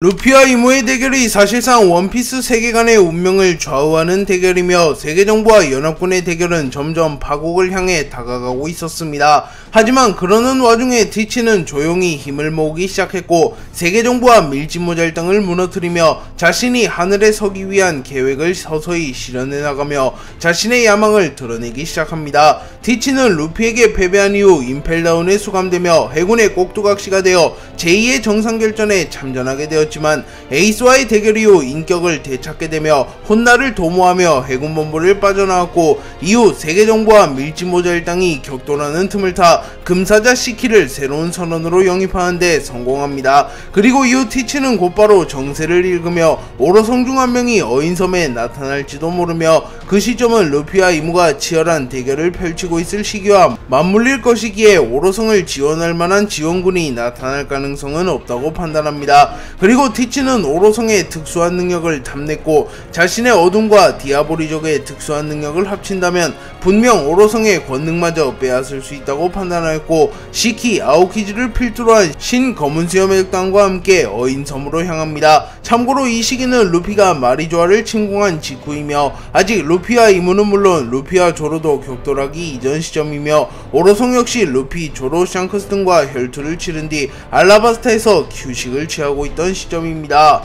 루피와 이모의 대결이 사실상 원피스 세계관의 운명을 좌우하는 대결이며 세계정부와 연합군의 대결은 점점 파국을 향해 다가가고 있었습니다. 하지만 그러는 와중에 티치는 조용히 힘을 모으기 시작했고 세계정부와 밀짚모잘당을 무너뜨리며 자신이 하늘에 서기 위한 계획을 서서히 실현해 나가며 자신의 야망을 드러내기 시작합니다. 티치는 루피에게 패배한 이후 임펠다운에 수감되며 해군의 꼭두각시가 되어 제2의 정상결전에 참전하게 되었지만 에이스와의 대결 이후 인격을 되찾게 되며 혼나를 도모하며 해군본부를 빠져나왔고 이후 세계정부와 밀짚모잘당이 격돌하는 틈을 타 금사자 시키를 새로운 선원으로 영입하는 데 성공합니다. 그리고 이후 티치는 곧바로 정세를 읽으며 오로성 중 한 명이 어인섬에 나타날지도 모르며 그 시점은 루피와 이무가 치열한 대결을 펼치고 있을 시기와 맞물릴 것이기에 오로성을 지원할 만한 지원군이 나타날 가능성은 없다고 판단합니다. 그리고 티치는 오로성의 특수한 능력을 탐냈고 자신의 어둠과 디아보리족의 특수한 능력을 합친다면 분명 오로성의 권능마저 빼앗을 수 있다고 판단하였고 시키 아오키즈를 필두로 한 신검은수염 핵당과 함께 어인섬으로 향합니다. 참고로 이 시기는 루피가 마리조아를 침공한 직후이며 아직 루피와 이무는 물론 루피와 조로도 격돌하기 이전 시점이며 오로성 역시 루피, 조로, 샹크스 등과 혈투를 치른 뒤 알라바스타에서 휴식을 취하고 있던 시점입니다.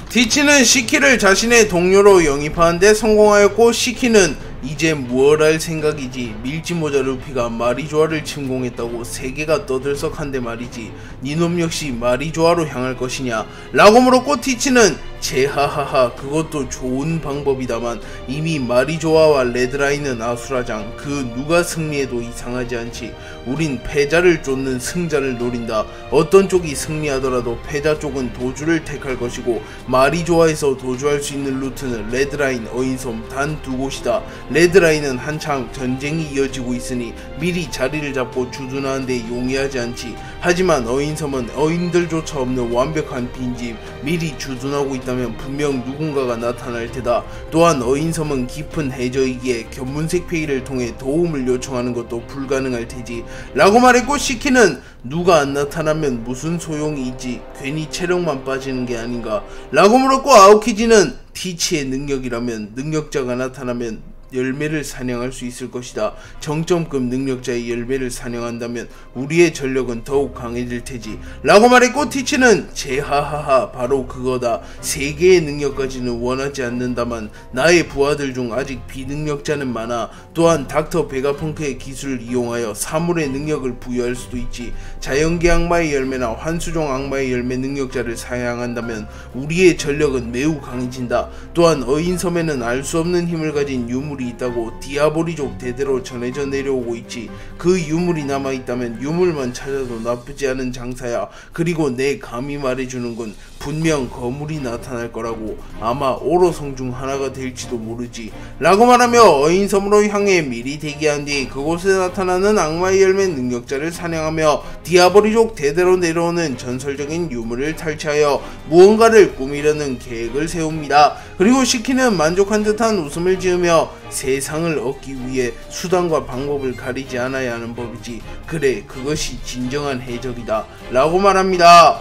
티치는 시키를 자신의 동료로 영입하는 데 성공하였고 시키는 이제 무얼 할 생각이지, 밀짚모자 루피가 마리조아를 침공했다고 세계가 떠들썩한데 말이지, 니놈 역시 마리조아로 향할 것이냐 라고 물었고 티치는 제하하하 그것도 좋은 방법이다만 이미 마리조아와 레드라인은 아수라장, 그 누가 승리해도 이상하지 않지. 우린 패자를 쫓는 승자를 노린다. 어떤 쪽이 승리하더라도 패자 쪽은 도주를 택할 것이고 마리조아에서 도주할 수 있는 루트는 레드라인, 어인섬 단 두 곳이다. 레드라인은 한창 전쟁이 이어지고 있으니 미리 자리를 잡고 주둔하는데 용이하지 않지. 하지만 어인섬은 어인들조차 없는 완벽한 빈집, 미리 주둔하고 있다면 분명 누군가가 나타날 테다. 또한 어인섬은 깊은 해저이기에 견문색 회의를 통해 도움을 요청하는 것도 불가능할 테지 라고 말했고 시키는 누가 안 나타나면 무슨 소용이 있지, 괜히 체력만 빠지는 게 아닌가 라고 물었고 아오키지는 티치의 능력이라면 능력자가 나타나면 열매를 사냥할 수 있을 것이다. 정점급 능력자의 열매를 사냥한다면 우리의 전력은 더욱 강해질 테지 라고 말했고 티치는 제하하하 바로 그거다. 세 개의 능력까지는 원하지 않는다만 나의 부하들 중 아직 비능력자는 많아. 또한 닥터 베가펑크의 기술을 이용하여 사물의 능력을 부여할 수도 있지. 자연계 악마의 열매나 환수종 악마의 열매 능력자를 사냥한다면 우리의 전력은 매우 강해진다. 또한 어인섬에는 알 수 없는 힘을 가진 유물이 있다고 디아보리족 대대로 전해져 내려오고 있지. 그 유물이 남아있다면 유물만 찾아도 나쁘지 않은 장사야. 그리고 내 감이 말해주는군. 분명 거물이 나타날 거라고. 아마 오로성 중 하나가 될지도 모르지 라고 말하며 어인섬으로 향해 미리 대기한 뒤 그곳에 나타나는 악마의 열매 능력자를 사냥하며 디아보리족 대대로 내려오는 전설적인 유물을 탈취하여 무언가를 꾸미려는 계획을 세웁니다. 그리고 시키는 만족한 듯한 웃음을 지으며 세상을 얻기 위해 수단과 방법을 가리지 않아야 하는 법이지. 그래, 그것이 진정한 해적이다 라고 말합니다.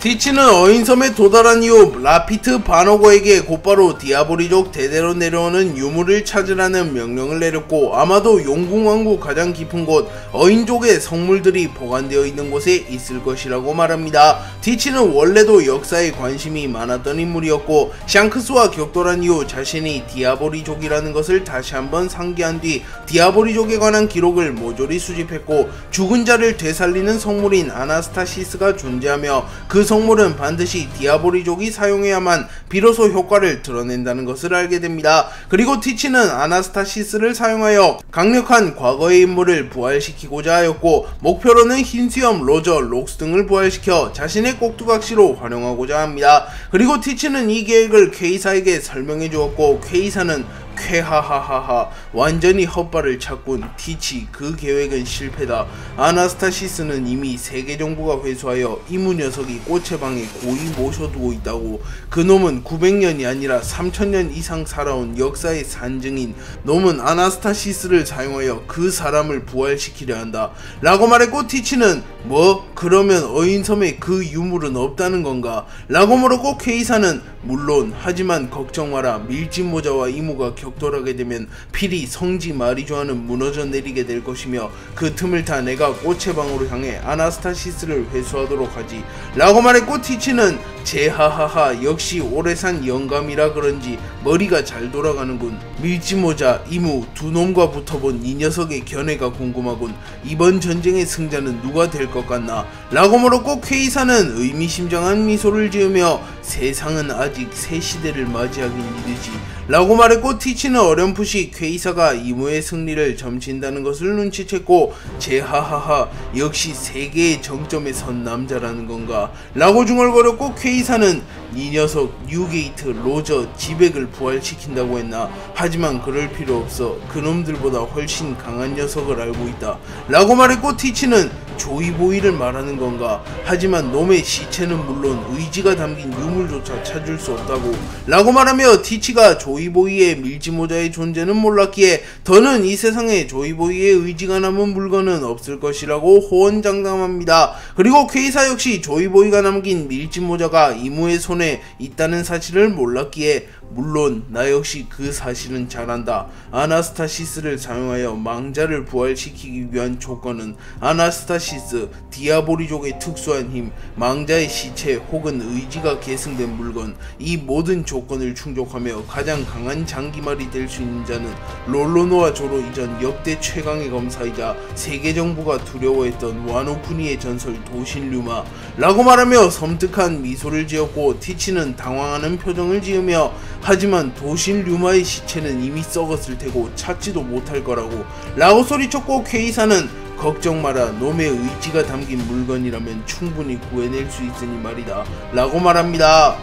티치는 어인섬에 도달한 이후 라피트 바노거에게 곧바로 디아보리족 대대로 내려오는 유물을 찾으라는 명령을 내렸고 아마도 용궁왕국 가장 깊은 곳 어인족의 성물들이 보관되어 있는 곳에 있을 것이라고 말합니다. 티치는 원래도 역사에 관심이 많았던 인물이었고 샹크스와 격돌한 이후 자신이 디아보리족이라는 것을 다시 한번 상기한 뒤 디아보리족에 관한 기록을 모조리 수집했고 죽은 자를 되살리는 성물인 아나스타시스가 존재하며 그 성물은 반드시 디아보리족이 사용해야만 비로소 효과를 드러낸다는 것을 알게 됩니다. 그리고 티치는 아나스타시스를 사용하여 강력한 과거의 인물을 부활시키고자 하였고 목표로는 흰수염, 로저, 록스 등을 부활시켜 자신의 꼭두각시로 활용하고자 합니다. 그리고 티치는 이 계획을 퀘이사에게 설명해 주었고 퀘이사는 쾌하하하하. 완전히 헛발을 찼군. 티치, 그 계획은 실패다. 아나스타시스는 이미 세계 정부가 회수하여 이무 녀석이 꽃의 방에 고이 모셔두고 있다고. 그놈은 900년이 아니라 3000년 이상 살아온 역사의 산증인. 놈은 아나스타시스를 사용하여 그 사람을 부활시키려 한다 라고 말했고, 티치는 뭐? 그러면 어인섬에 그 유물은 없다는 건가? 라고 물었고, 퀘이사는 물론, 하지만 걱정 마라. 밀짚모자와 이무가 격돌하게 되면 필히 성지 마리조아는 무너져 내리게 될 것이며 그 틈을 타 내가 꽃의 방으로 향해 아나스타시스를 회수하도록 하지 라고 말했고, 티치는 제하하하, 역시 오래 산 영감이라 그런지 머리가 잘 돌아가는군. 밀짚모자, 이무 두 놈과 붙어본 이 녀석의 견해가 궁금하군. 이번 전쟁의 승자는 누가 될 것 같나? 라고 물었고, 퀘이사는 의미심장한 미소를 지으며 세상은 아직 새 시대를 맞이하긴 이르지 라고 말했고, 티치는 어렴풋이 퀘이사가 이무의 승리를 점친다는 것을 눈치챘고, 제하하하, 역시 세계의 정점에 선 남자라는 건가? 라고 중얼거렸고, 퀘이사는 이 녀석 뉴게이트, 로저, 지백을 부활시킨다고 했나? 하지만 그럴 필요 없어. 그놈들보다 훨씬 강한 녀석을 알고 있다 라고 말했고, 티치는 조이보이를 말하는 건가? 하지만 놈의 시체는 물론 의지가 담긴 유물조차 찾을 수 없다고 라고 말하며, 티치가 조이보이의 밀짚모자의 존재는 몰랐기에 더는 이 세상에 조이보이의 의지가 남은 물건은 없을 것이라고 호언장담합니다. 그리고 퀘이사 역시 조이보이가 남긴 밀짚모자가 이무의 손에 있다는 사실을 몰랐기에 물론 나 역시 그 사실은 잘 안다. 아나스타시스를 사용하여 망자를 부활시키기 위한 조건은 아나스타시스, 디아보리족의 특수한 힘, 망자의 시체 혹은 의지가 계승된 물건, 이 모든 조건을 충족하며 가장 강한 장기말이 될 수 있는 자는 롤로노와 조로 이전 역대 최강의 검사이자 세계 정부가 두려워했던 와노쿠니의 전설 도신류마 라고 말하며 섬뜩한 미소를 지었고, 티치는 당황하는 표정을 지으며 하지만 도신류마의 시체는 이미 썩었을 테고 찾지도 못할 거라고 라고 소리쳤고, 퀘이사는 걱정 마라. 놈의 의지가 담긴 물건이라면 충분히 구해낼 수 있으니 말이다 라고 말합니다.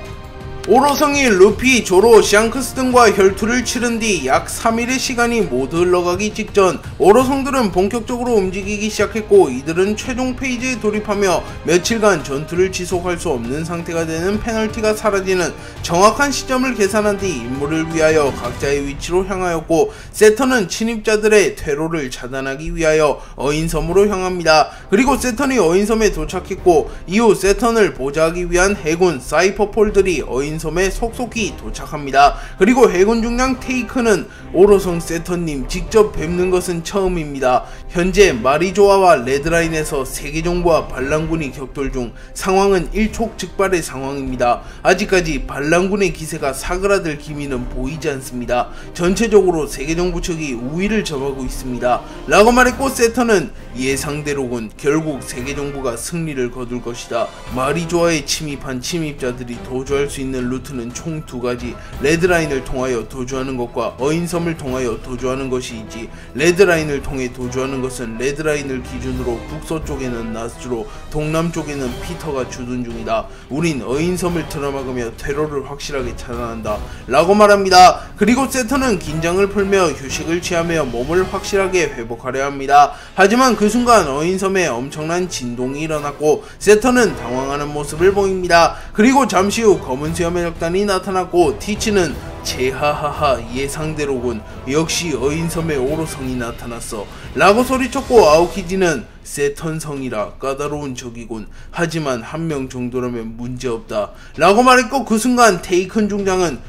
오로성이 루피, 조로, 샹크스 등과 혈투를 치른 뒤 약 3일의 시간이 모두 흘러가기 직전 오로성들은 본격적으로 움직이기 시작했고, 이들은 최종 페이지에 돌입하며 며칠간 전투를 지속할 수 없는 상태가 되는 페널티가 사라지는 정확한 시점을 계산한 뒤 임무를 위하여 각자의 위치로 향하였고, 세턴은 침입자들의 퇴로를 차단하기 위하여 어인섬으로 향합니다. 그리고 세턴이 어인섬에 도착했고, 이후 세턴을 보좌하기 위한 해군 사이퍼폴들이 어인섬에 속속히 도착합니다. 그리고 해군 중장 테이크는 오로성 세턴님 직접 뵙는 것은 처음입니다. 현재 마리조아와 레드라인에서 세계정부와 반란군이 격돌 중 상황은 일촉즉발의 상황입니다. 아직까지 반란군의 기세가 사그라들 기미는 보이지 않습니다. 전체적으로 세계정부 측이 우위를 점하고 있습니다 라고 말했고, 세턴은 예상대로군. 결국 세계정부가 승리를 거둘 것이다. 마리조아에 침입한 침입자들이 도주할 수 있는 루트는 총 두 가지, 레드라인을 통하여 도주하는 것과 어인섬을 통하여 도주하는 것이 있지. 레드라인을 통해 도주하는 것은 레드라인을 기준으로 북서쪽에는 나스주로, 동남쪽에는 피터가 주둔 중이다. 우린 어인섬을 틀어막으며 퇴로를 확실하게 차단한다 라고 말합니다. 그리고 세턴은 긴장을 풀며 휴식을 취하며 몸을 확실하게 회복하려 합니다. 하지만 그 순간 어인섬에 엄청난 진동이 일어났고 세턴은 당황하는 모습을 보입니다. 그리고 잠시 후 검은 수염의 적단이 나타났고, 티치는 제하하하, 예상대로군. 역시 어인섬에 오로성이 나타났어 라고 소리쳤고, 아오키지는 세턴성이라 까다로운 적이군. 하지만 한 명 정도라면 문제없다 라고 말했고, 그 순간 테이큰 중장은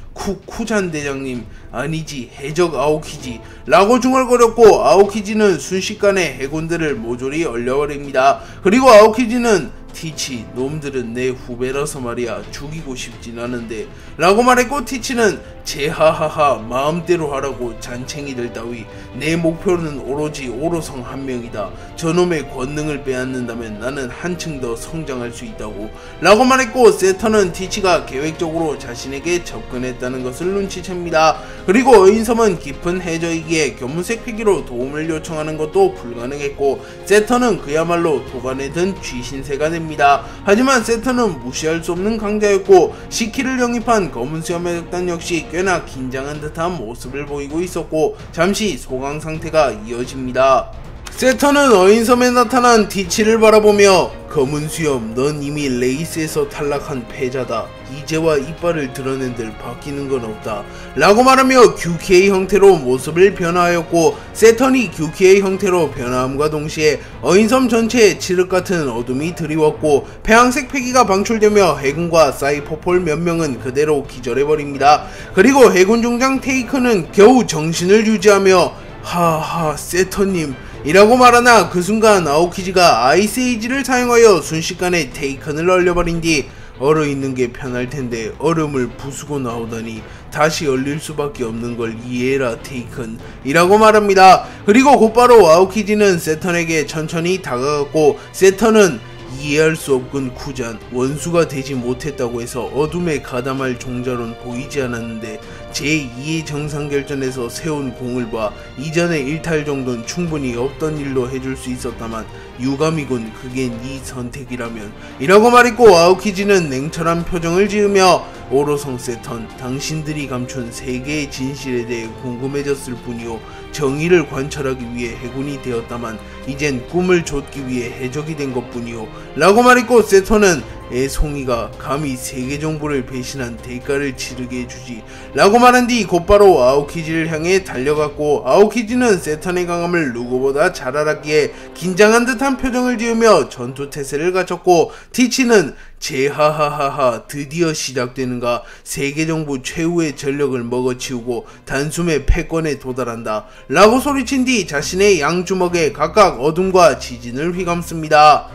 쿠잔 대장님, 아니지 해적 아오키지 라고 중얼거렸고, 아오키지는 순식간에 해군들을 모조리 얼려버립니다. 그리고 아오키지는 티치, 놈들은 내 후배라서 말이야. 죽이고 싶진 않은데 라고 말했고, 티치는 제하하하, 마음대로 하라고 잔챙이들 따위. 내 목표는 오로지 오로성 한 명이다. 저놈의 권능을 빼앗는다면 나는 한층 더 성장할 수 있다고 라고 말했고, 세턴은 티치가 계획적으로 자신에게 접근했다는 것을 눈치챕니다. 그리고 어인섬은 깊은 해저이기에 견문색 피기로 도움을 요청하는 것도 불가능했고, 세턴은 그야말로 도관에 든 쥐신새가 됩니다. 됩니다. 하지만 세턴은 무시할 수 없는 강자였고 시키를 영입한 검은 수염 해적단 역시 꽤나 긴장한 듯한 모습을 보이고 있었고 잠시 소강 상태가 이어집니다. 세턴은 어인섬에 나타난 티치를 바라보며 검은 수염, 넌 이미 레이스에서 탈락한 패자다. 이제와 이빨을 드러낸들 바뀌는 건 없다. 라고 말하며 QK 형태로 모습을 변화하였고 세턴이 QK 형태로 변화함과 동시에 어인섬 전체에 칠흑같은 어둠이 드리웠고 폐왕색 패기가 방출되며 해군과 사이퍼폴 몇 명은 그대로 기절해버립니다. 그리고 해군 중장 테이크는 겨우 정신을 유지하며 하하 세턴님 이라고 말하나 그 순간 아오키지가 아이스에이지를 사용하여 순식간에 테이큰을 얼려버린 뒤 얼어있는 게 편할텐데 얼음을 부수고 나오다니 다시 얼릴 수밖에 없는 걸 이해해라 테이큰 이라고 말합니다. 그리고 곧바로 아오키지는 세턴에게 천천히 다가갔고 세턴은 이해할 수 없군 쿠잔 원수가 되지 못했다고 해서 어둠에 가담할 종자론 보이지 않았는데 제2의 정상결전에서 세운 공을 봐 이전의 일탈 정도는 충분히 없던 일로 해줄 수 있었다만 유감이군 그게 네 선택이라면 이라고 말했고 아오키지는 냉철한 표정을 지으며 오로성 세턴 당신들이 감춘 세계의 진실에 대해 궁금해졌을 뿐이요 정의를 관철하기 위해 해군이 되었다만 이젠 꿈을 좇기 위해 해적이 된 것뿐이요 라고 말했고 세턴은 애송이가 감히 세계 정부를 배신한 대가를 치르게 해주지 라고 말한 뒤 곧바로 아오키지를 향해 달려갔고 아오키지는 세턴의 강함을 누구보다 잘 알았기에 긴장한 듯한 표정을 지으며 전투 태세를 갖췄고 티치는 제하하하하 드디어 시작되는가 세계정부 최후의 전력을 먹어치우고 단숨에 패권에 도달한다 라고 소리친 뒤 자신의 양주먹에 각각 어둠과 지진을 휘감습니다.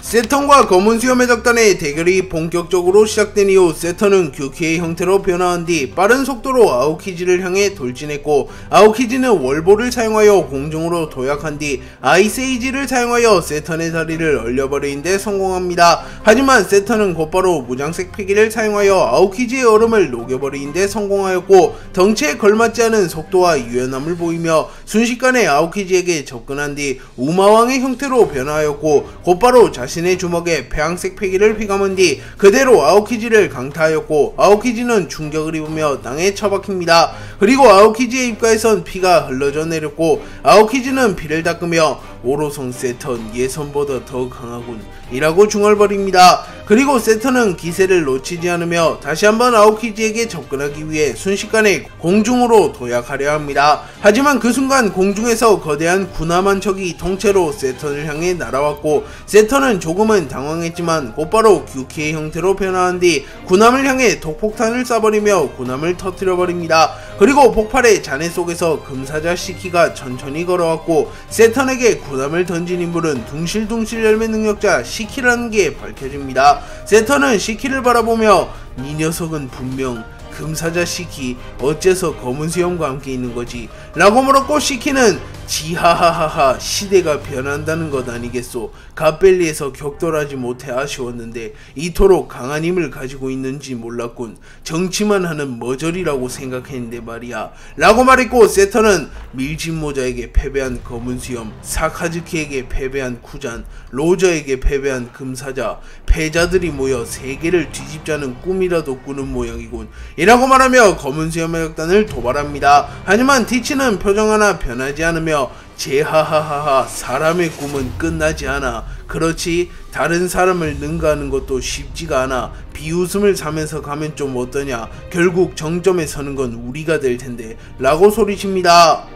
세턴과 검은 수염 해적단의 대결이 본격적으로 시작된 이후 세턴은 QK 형태로 변화한 뒤 빠른 속도로 아오키지를 향해 돌진했고 아오키지는 월보를 사용하여 공중으로 도약한 뒤 아이스에이지를 사용하여 세턴의 다리를 얼려버리는 데 성공합니다. 하지만 세턴은 곧바로 무장색 패기를 사용하여 아오키지의 얼음을 녹여버리는 데 성공하였고 덩치에 걸맞지 않은 속도와 유연함을 보이며 순식간에 아오키지에게 접근한 뒤 우마왕의 형태로 변화하였고 곧바로 자신의 주먹에 폐왕색 패기를 휘감은 뒤 그대로 아오키지를 강타하였고 아오키지는 충격을 입으며 땅에 처박힙니다. 그리고 아오키지의 입가에선 피가 흘러져 내렸고 아오키지는 피를 닦으며 오로성 세턴 예선보다 더 강하군 이라고 중얼거립니다. 그리고 세턴은 기세를 놓치지 않으며 다시 한번 아오키지에게 접근하기 위해 순식간에 공중으로 도약하려 합니다. 하지만 그 순간 공중에서 거대한 군함 한 척이 통째로 세턴을 향해 날아왔고 세턴은 조금은 당황했지만 곧바로 QK 형태로 변화한 뒤 군함을 향해 독폭탄을 쏴버리며 군함을 터뜨려버립니다. 그리고 폭발의 잔해 속에서 금사자 시키가 천천히 걸어왔고 세턴에게 군함을 던진 인물은 둥실둥실 열매 능력자 시키라는 게 밝혀집니다. 세턴은 시키를 바라보며 이 녀석은 분명 금사자 시키 어째서 검은 수염과 함께 있는 거지 라고 물었고 시키는 지하하하하 시대가 변한다는 것 아니겠소. 갓벨리에서 격돌하지 못해 아쉬웠는데 이토록 강한 힘을 가지고 있는지 몰랐군. 정치만 하는 머저리라고 생각했는데 말이야 라고 말했고 세턴은 밀짚모자에게 패배한 검은 수염, 사카즈키에게 패배한 쿠잔, 로저에게 패배한 금사자, 패자들이 모여 세계를 뒤집자는 꿈이라도 꾸는 모양이군 이라고 말하며 검은 수염 해적단을 도발합니다. 하지만 티치는 표정 하나 변하지 않으며 제하하하하 사람의 꿈은 끝나지 않아. 그렇지 다른 사람을 능가하는 것도 쉽지가 않아. 비웃음을 사면서 가면 좀 어떠냐. 결국 정점에 서는 건 우리가 될 텐데 라고 소리칩니다.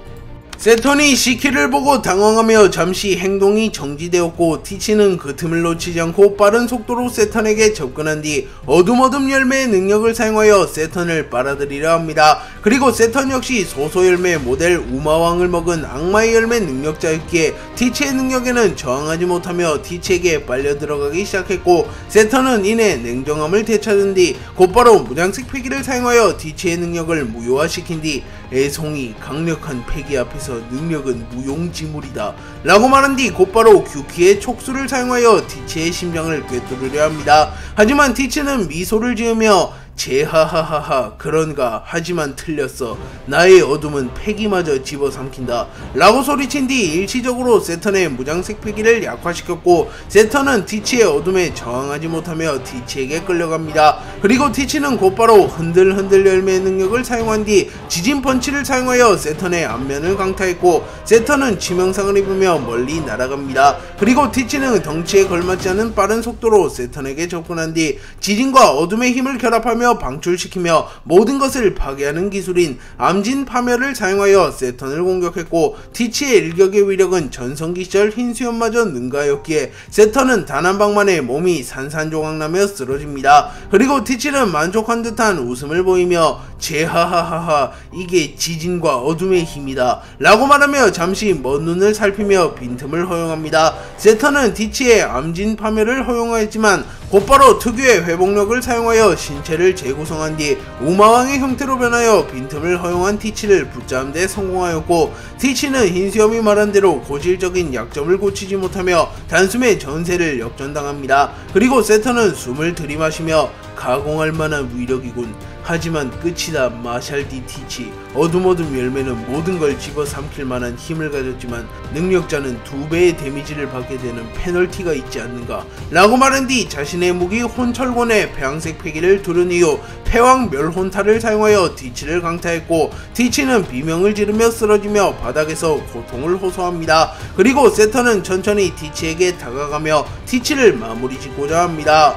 세턴이 시키를 보고 당황하며 잠시 행동이 정지되었고 티치는 그 틈을 놓치지 않고 빠른 속도로 세턴에게 접근한 뒤 어둠어둠 열매의 능력을 사용하여 세턴을 빨아들이려 합니다. 그리고 세턴 역시 소소열매 모델 우마왕을 먹은 악마의 열매 능력자였기에 티치의 능력에는 저항하지 못하며 티치에게 빨려 들어가기 시작했고 세턴은 이내 냉정함을 되찾은 뒤 곧바로 무장색 패기를 사용하여 티치의 능력을 무효화시킨 뒤 애송이 강력한 패기 앞에서 능력은 무용지물이다 라고 말한 뒤 곧바로 규키의 촉수를 사용하여 티치의 심장을 꿰뚫으려 합니다. 하지만 티치는 미소를 지으며 제하하하하 그런가 하지만 틀렸어. 나의 어둠은 패기마저 집어삼킨다 라고 소리친 뒤 일시적으로 세턴의 무장색 패기를 약화시켰고 세턴은 티치의 어둠에 저항하지 못하며 티치에게 끌려갑니다. 그리고 티치는 곧바로 흔들흔들 열매의 능력을 사용한 뒤 지진 펀치를 사용하여 세턴의 앞면을 강타했고 세턴은 치명상을 입으며 멀리 날아갑니다. 그리고 티치는 덩치에 걸맞지 않은 빠른 속도로 세턴에게 접근한 뒤 지진과 어둠의 힘을 결합하며 방출시키며 모든 것을 파괴하는 기술인 암진 파멸을 사용하여 세턴을 공격했고 티치의 일격의 위력은 전성기 시절 흰수염마저 능가하였기에 세턴은 단 한 방만에 몸이 산산조각나며 쓰러집니다. 그리고 티치는 만족한 듯한 웃음을 보이며 제하하하하 이게 지진과 어둠의 힘이다 라고 말하며 잠시 먼 눈을 살피며 빈틈을 허용합니다. 세턴은 티치의 암진 파멸을 허용하였지만 곧바로 특유의 회복력을 사용하여 신체를 재구성한 뒤 우마왕의 형태로 변하여 빈틈을 허용한 티치를 붙잡는 데 성공하였고 티치는 흰수염이 말한 대로 고질적인 약점을 고치지 못하며 단숨에 전세를 역전당합니다. 그리고 세턴은 숨을 들이마시며 가공할 만한 위력이군. 하지만 끝이다 마샬디 티치. 어둠 열매는 모든 걸 집어삼킬 만한 힘을 가졌지만 능력자는 2배의 데미지를 받게 되는 페널티가 있지 않는가 라고 말한 뒤 자신의 무기 혼철곤의 폐왕색 패기를 두른 이후 패왕 멸혼타를 사용하여 티치를 강타했고 티치는 비명을 지르며 쓰러지며 바닥에서 고통을 호소합니다. 그리고 세턴은 천천히 티치에게 다가가며 티치를 마무리 짓고자 합니다.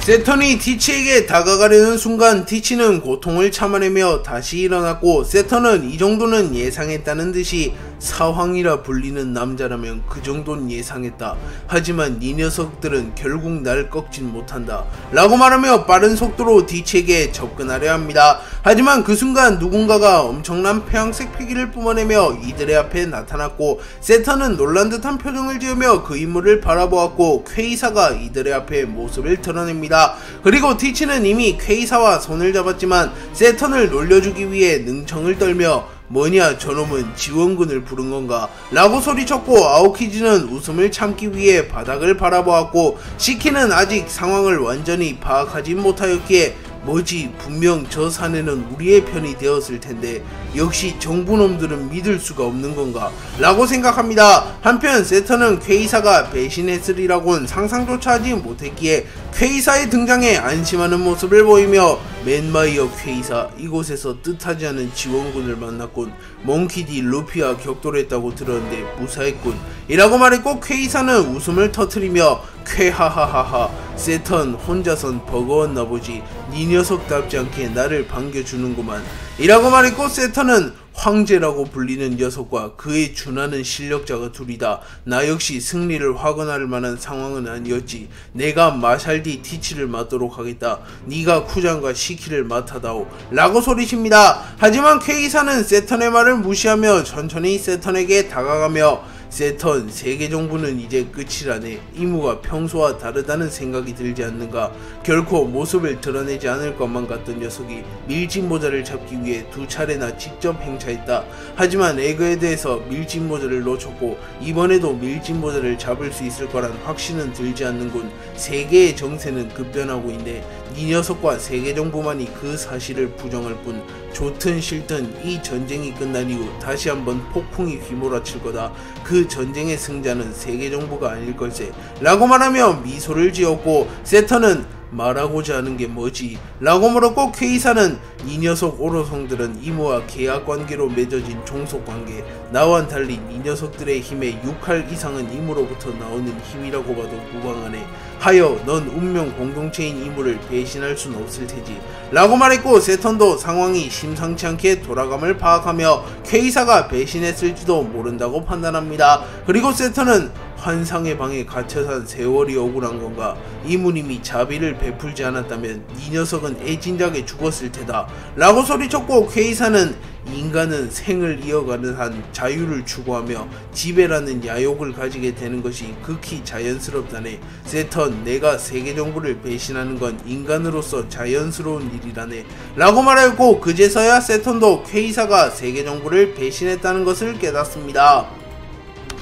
세턴이 티치에게 다가가려는 순간 티치는 고통을 참아내며 다시 일어났고 세턴은 이 정도는 예상했다는 듯이 사황이라 불리는 남자라면 그 정도는 예상했다. 하지만 이 녀석들은 결국 날 꺾진 못한다 라고 말하며 빠른 속도로 티치에게 접근하려 합니다. 하지만 그 순간 누군가가 엄청난 폐왕색 패기를 뿜어내며 이들의 앞에 나타났고 세턴은 놀란 듯한 표정을 지으며 그 인물을 바라보았고 퀘이사가 이들의 앞에 모습을 드러냅니다. 그리고 티치는 이미 퀘이사와 손을 잡았지만 세턴을 놀려주기 위해 능청을 떨며 뭐냐 저놈은 지원군을 부른 건가 라고 소리쳤고 아오키지는 웃음을 참기 위해 바닥을 바라보았고 시키는 아직 상황을 완전히 파악하지 못하였기에 뭐지 분명 저 사내는 우리의 편이 되었을 텐데 역시 정부놈들은 믿을 수가 없는 건가 라고 생각합니다. 한편 세턴은 퀘이사가 배신했으리라고는 상상조차 하지 못했기에 퀘이사의 등장에 안심하는 모습을 보이며 맨마이어 퀘이사 이곳에서 뜻하지 않은 지원군을 만났군. 몽키디 루피와 격돌했다고 들었는데 무사했군 이라고 말했고 퀘이사는 웃음을 터뜨리며 쾌하하하하 세턴 혼자선 버거웠나보지 니 녀석답지 않게 나를 반겨주는구만 이라고 말했고 세턴은 황제라고 불리는 녀석과 그에 준하는 실력자가 둘이다. 나 역시 승리를 확언할 만한 상황은 아니었지. 내가 마샬디 티치를 맡도록 하겠다. 네가 쿠장과 시키를 맡아다오 라고 소리칩니다. 하지만 퀘이사는 세턴의 말을 무시하며 천천히 세턴에게 다가가며 세턴 세계 정부는 이제 끝이라네. 이무가 평소와 다르다는 생각이 들지 않는가. 결코 모습을 드러내지 않을 것만 같던 녀석이 밀짚 모자를 잡기 위해 2차례나 직접 행차했다. 하지만 에그에 대해서 밀짚 모자를 놓쳤고 이번에도 밀짚 모자를 잡을 수 있을 거란 확신은 들지 않는군. 세계의 정세는 급변하고 있네. 이 녀석과 세계 정부만이 그 사실을 부정할 뿐 좋든 싫든 이 전쟁이 끝난 이후 다시 한번 폭풍이 휘몰아칠 거다. 그 전쟁의 승자는 세계 정부가 아닐 걸세 라고 말하며 미소를 지었고 세턴은 말하고자 하는 게 뭐지? 라고 물었고 퀘이사는 이 녀석 오로성들은 이모와 계약관계로 맺어진 종속관계 나와는 달리 이 녀석들의 힘의 6할 이상은 이모로부터 나오는 힘이라고 봐도 무방하네. 하여 넌 운명 공동체인 이모를 배신할 순 없을 테지 라고 말했고 세턴도 상황이 심상치 않게 돌아감을 파악하며 퀘이사가 배신했을지도 모른다고 판단합니다. 그리고 세턴은 환상의 방에 갇혀 산 세월이 억울한 건가? 이모님이 자비를 베풀지 않았다면 이 녀석은 애진작에 죽었을 테다 라고 소리쳤고 퀘이사는 인간은 생을 이어가는 한 자유를 추구하며 지배라는 야욕을 가지게 되는 것이 극히 자연스럽다네. 세턴 내가 세계정부를 배신하는 건 인간으로서 자연스러운 일이라네 라고 말하였고 그제서야 세턴도 퀘이사가 세계정부를 배신했다는 것을 깨닫습니다.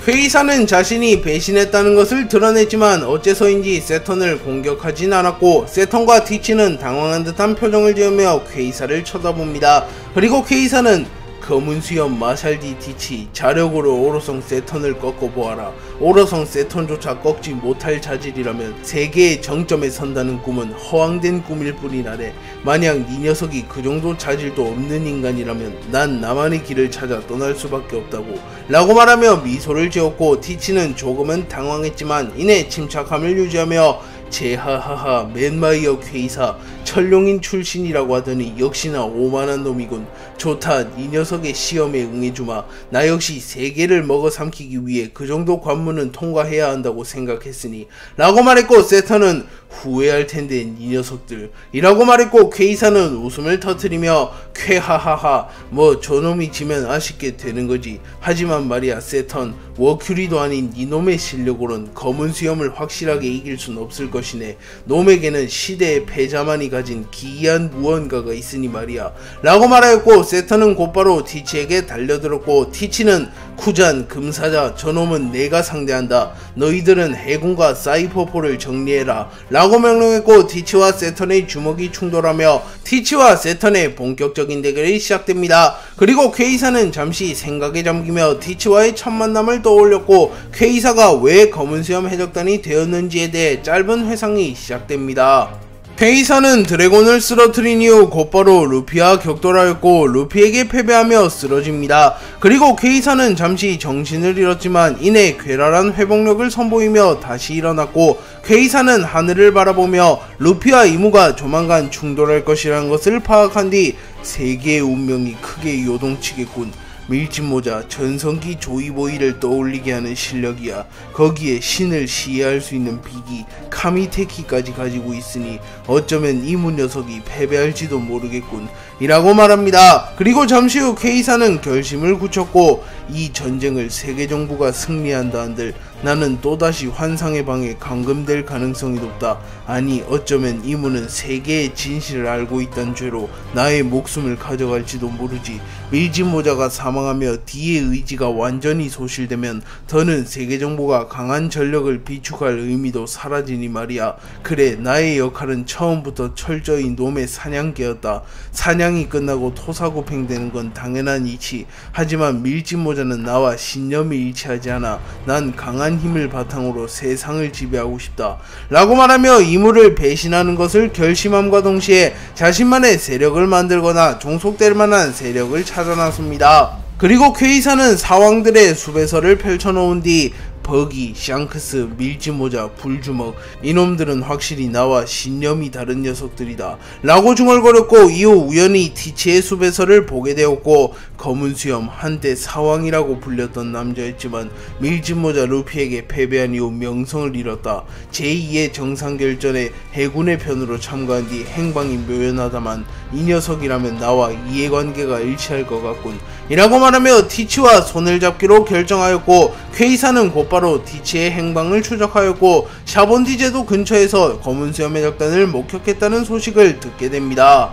퀘이사는 자신이 배신했다는 것을 드러냈지만 어째서인지 세턴을 공격하진 않았고 세턴과 티치는 당황한 듯한 표정을 지으며 퀘이사를 쳐다봅니다. 그리고 퀘이사는 검은 수염 마샬디 티치, 자력으로 오로성 세턴을 꺾어보아라. 오로성 세턴조차 꺾지 못할 자질이라면 세계의 정점에 선다는 꿈은 허황된 꿈일 뿐이라네. 만약 네 녀석이 그 정도 자질도 없는 인간이라면 난 나만의 길을 찾아 떠날 수밖에 없다고 라고 말하며 미소를 지었고 티치는 조금은 당황했지만 이내 침착함을 유지하며 제하하하 맨마이어 퀘이사 천룡인 출신이라고 하더니 역시나 오만한 놈이군. 좋다, 이 녀석의 시험에 응해주마. 나 역시 세계를 먹어삼키기 위해 그 정도 관문은 통과해야 한다고 생각했으니 라고 말했고 세턴은 후회할 텐데 이 녀석들 이라고 말했고 퀘이사는 웃음을 터뜨리며 쾌하하하 뭐 저놈이 지면 아쉽게 되는 거지. 하지만 말이야 세턴, 워큐리도 아닌 이놈의 실력으론 검은 수염을 확실하게 이길 순 없을 것이네. 놈에게는 시대의 패자만이 가진 기이한 무언가가 있으니 말이야 라고 말하였고 세턴은 곧바로 티치에게 달려들었고 티치는 쿠잔 금사자 저놈은 내가 상대한다. 너희들은 해군과 사이퍼포를 정리해라 라고 명령했고 티치와 세턴의 주먹이 충돌하며 티치와 세턴의 본격적인 대결이 시작됩니다. 그리고 퀘이사는 잠시 생각에 잠기며 티치와의 첫 만남을 떠올렸고 퀘이사가 왜 검은수염 해적단이 되었는지에 대해 짧은 회상이 시작됩니다. 퀘이사는 드래곤을 쓰러뜨린 이후 곧바로 루피와 격돌하였고 루피에게 패배하며 쓰러집니다. 그리고 퀘이사는 잠시 정신을 잃었지만 이내 괴랄한 회복력을 선보이며 다시 일어났고 퀘이사는 하늘을 바라보며 루피와 이무가 조만간 충돌할 것이라는 것을 파악한 뒤 세계의 운명이 크게 요동치겠군. 밀짚모자 전성기 조이보이를 떠올리게 하는 실력이야. 거기에 신을 시해할 수 있는 비기 카미테키까지 가지고 있으니 어쩌면 이문 녀석이 패배할지도 모르겠군 이라고 말합니다. 그리고 잠시 후 퀘이사는 결심을 굳혔고 이 전쟁을 세계 정부가 승리한다 한들 나는 또다시 환상의 방에 감금될 가능성이 높다. 아니 어쩌면 이문은 세계의 진실을 알고 있다는 죄로 나의 목숨을 가져갈지도 모르지. 밀짚모자가 사망하며 D의 의지가 완전히 소실되면 더는 세계정보가 강한 전력을 비축할 의미도 사라지니 말이야. 그래, 나의 역할은 처음부터 철저히 놈의 사냥개였다. 사냥이 끝나고 토사구팽되는 건 당연한 이치. 하지만 밀짚모자는 나와 신념이 일치하지 않아. 난 강한 힘을 바탕으로 세상을 지배하고 싶다 라고 말하며 이무를 배신하는 것을 결심함과 동시에 자신만의 세력을 만들거나 종속될 만한 세력을 찾아 나섭니다. 그리고 퀘이사는 사왕들의 수배설을 펼쳐놓은 뒤 버기, 샹크스, 밀짚모자, 불주먹 이놈들은 확실히 나와 신념이 다른 녀석들이다 라고 중얼거렸고 이후 우연히 티치의 수배설을 보게 되었고 검은수염 한때 사왕이라고 불렸던 남자였지만 밀짚모자 루피에게 패배한 이후 명성을 잃었다. 제2의 정상결전에 해군의 편으로 참가한 뒤 행방이 묘연하다만 이 녀석이라면 나와 이해관계가 일치할 것 같군 이라고 말하며 티치와 손을 잡기로 결정하였고 퀘이사는 곧바로 티치의 행방을 추적하였고 샤본디제도 근처에서 검은수염 해적단을 목격했다는 소식을 듣게 됩니다.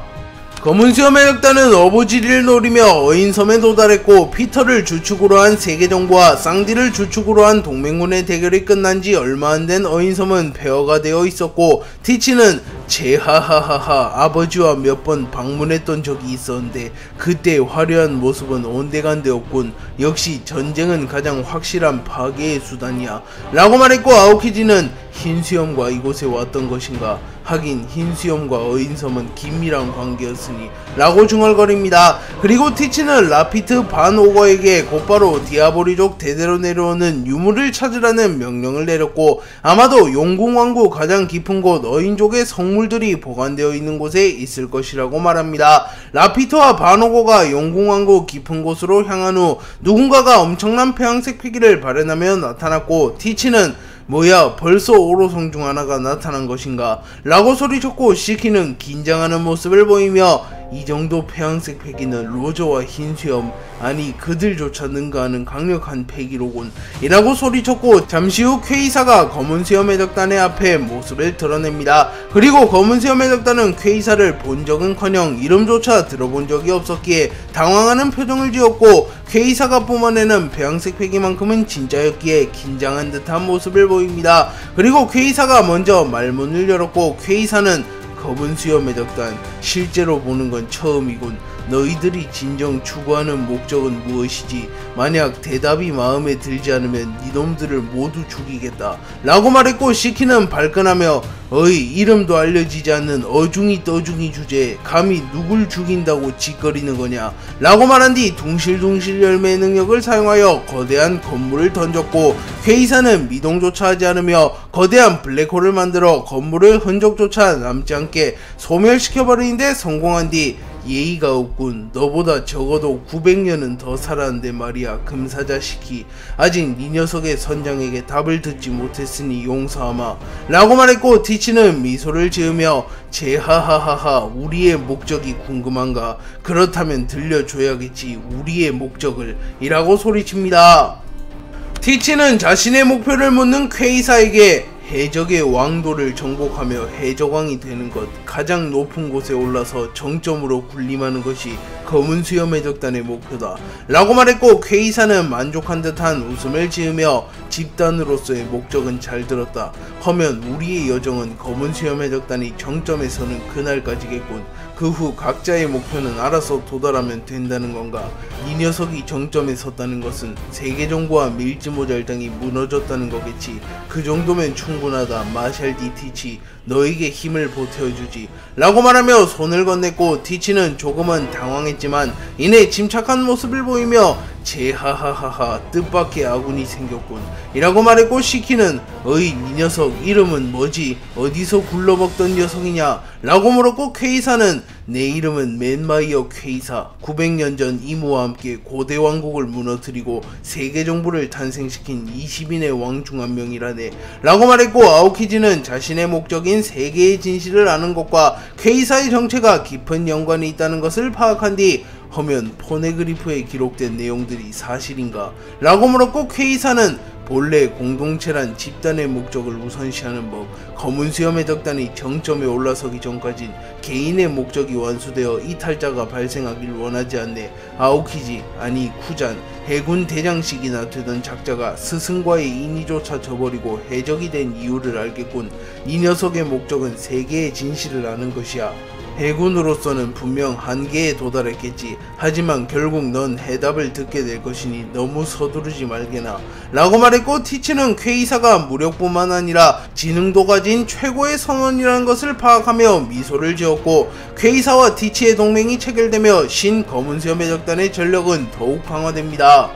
검은수염 해적단은 어부지리를 노리며 어인섬에 도달했고 피터를 주축으로 한 세계정부와 쌍디를 주축으로 한 동맹군의 대결이 끝난 지 얼마 안 된 어인섬은 폐허가 되어 있었고 티치는 제하하하하 아버지와 몇 번 방문했던 적이 있었는데 그때 화려한 모습은 온데간데 없군. 역시 전쟁은 가장 확실한 파괴의 수단이야 라고 말했고 아오키지는 흰수염과 이곳에 왔던 것인가? 하긴 흰수염과 어인섬은 긴밀한 관계였으니 라고 중얼거립니다. 그리고 티치는 라피트 반 오거에게 곧바로 디아보리족 대대로 내려오는 유물을 찾으라는 명령을 내렸고 아마도 용궁왕국 가장 깊은 곳 어인족의 성물들이 보관되어 있는 곳에 있을 것이라고 말합니다. 라피트와 반 오거가 용궁왕국 깊은 곳으로 향한 후 누군가가 엄청난 폐왕색 피기를 발현하며 나타났고 티치는 뭐야 벌써 오로성 중 하나가 나타난 것인가 라고 소리쳤고 시키는 긴장하는 모습을 보이며 이 정도 폐양색 패기는 로저와 흰수염, 아니 그들조차 능가하는 강력한 패기로군 이라고 소리쳤고, 잠시 후 퀘이사가 검은수염 해적단의 앞에 모습을 드러냅니다. 그리고 검은수염 해적단은 퀘이사를 본 적은커녕 이름조차 들어본 적이 없었기에 당황하는 표정을 지었고, 퀘이사가 뿜어내는 폐양색 패기만큼은 진짜였기에 긴장한 듯한 모습을 보입니다. 그리고 퀘이사가 먼저 말문을 열었고, 퀘이사는 검은수염 해적단, 실제로 보는 건 처음이군. 너희들이 진정 추구하는 목적은 무엇이지? 만약 대답이 마음에 들지 않으면 니놈들을 모두 죽이겠다 라고 말했고, 시키는 발끈하며 어이, 이름도 알려지지 않는 어중이 떠중이 주제에 감히 누굴 죽인다고 짓거리는 거냐 라고 말한 뒤 둥실둥실 열매의 능력을 사용하여 거대한 건물을 던졌고, 퀘이사는 미동조차 하지 않으며 거대한 블랙홀을 만들어 건물의 흔적조차 남지 않게 소멸시켜버리는데 성공한 뒤 예의가 없군. 너보다 적어도 900년은 더 살았는데 말이야, 금사자시키. 아직 네 녀석의 선장에게 답을 듣지 못했으니 용서하마 라고 말했고, 티치는 미소를 지으며 제하하하하, 우리의 목적이 궁금한가? 그렇다면 들려줘야겠지, 우리의 목적을 이라고 소리칩니다. 티치는 자신의 목표를 묻는 퀘이사에게 해적의 왕도를 정복하며 해적왕이 되는 것, 가장 높은 곳에 올라서 정점으로 군림하는 것이 검은수염 해적단의 목표다 라고 말했고, 퀘이사는 만족한 듯한 웃음을 지으며 집단으로서의 목적은 잘 들었다. 허면 우리의 여정은 검은수염 해적단이 정점에 서는 그날까지겠군. 그 후 각자의 목표는 알아서 도달하면 된다는 건가? 이 녀석이 정점에 섰다는 것은 세계정부와 밀즈모잘 등이 무너졌다는 거겠지. 그 정도면 충분하다. 마샬 디 티치, 너에게 힘을 보태어주지 라고 말하며 손을 건넸고, 티치는 조금은 당황했지만 이내 침착한 모습을 보이며 제하하하하, 뜻밖의 아군이 생겼군 이라고 말했고, 시키는 어이, 이 녀석 이름은 뭐지? 어디서 굴러먹던 녀석이냐 라고 물었고, 퀘이사는 내 이름은 맨마이어 퀘이사, 900년 전 이모와 함께 고대 왕국을 무너뜨리고 세계 정부를 탄생시킨 20인의 왕 중 한 명이라네 라고 말했고, 아오키지는 자신의 목적인 세계의 진실을 아는 것과 퀘이사의 정체가 깊은 연관이 있다는 것을 파악한 뒤 허면 포네그리프에 기록된 내용들이 사실인가? 라고 물었고, 퀘이사는 본래 공동체란 집단의 목적을 우선시하는 법, 검은수염 해적단이 정점에 올라서기 전까진 개인의 목적이 완수되어 이탈자가 발생하길 원하지 않네. 아오키지, 아니 쿠잔, 해군 대장식이나 되던 작자가 스승과의 인의조차 저버리고 해적이 된 이유를 알겠군. 이 녀석의 목적은 세계의 진실을 아는 것이야. 해군으로서는 분명 한계에 도달했겠지. 하지만 결국 넌 해답을 듣게 될 것이니 너무 서두르지 말게나 라고 말했고, 티치는 퀘이사가 무력뿐만 아니라 지능도 가진 최고의 선원이라는 것을 파악하며 미소를 지었고, 퀘이사와 티치의 동맹이 체결되며 신 검은수염 해적단의 전력은 더욱 강화됩니다.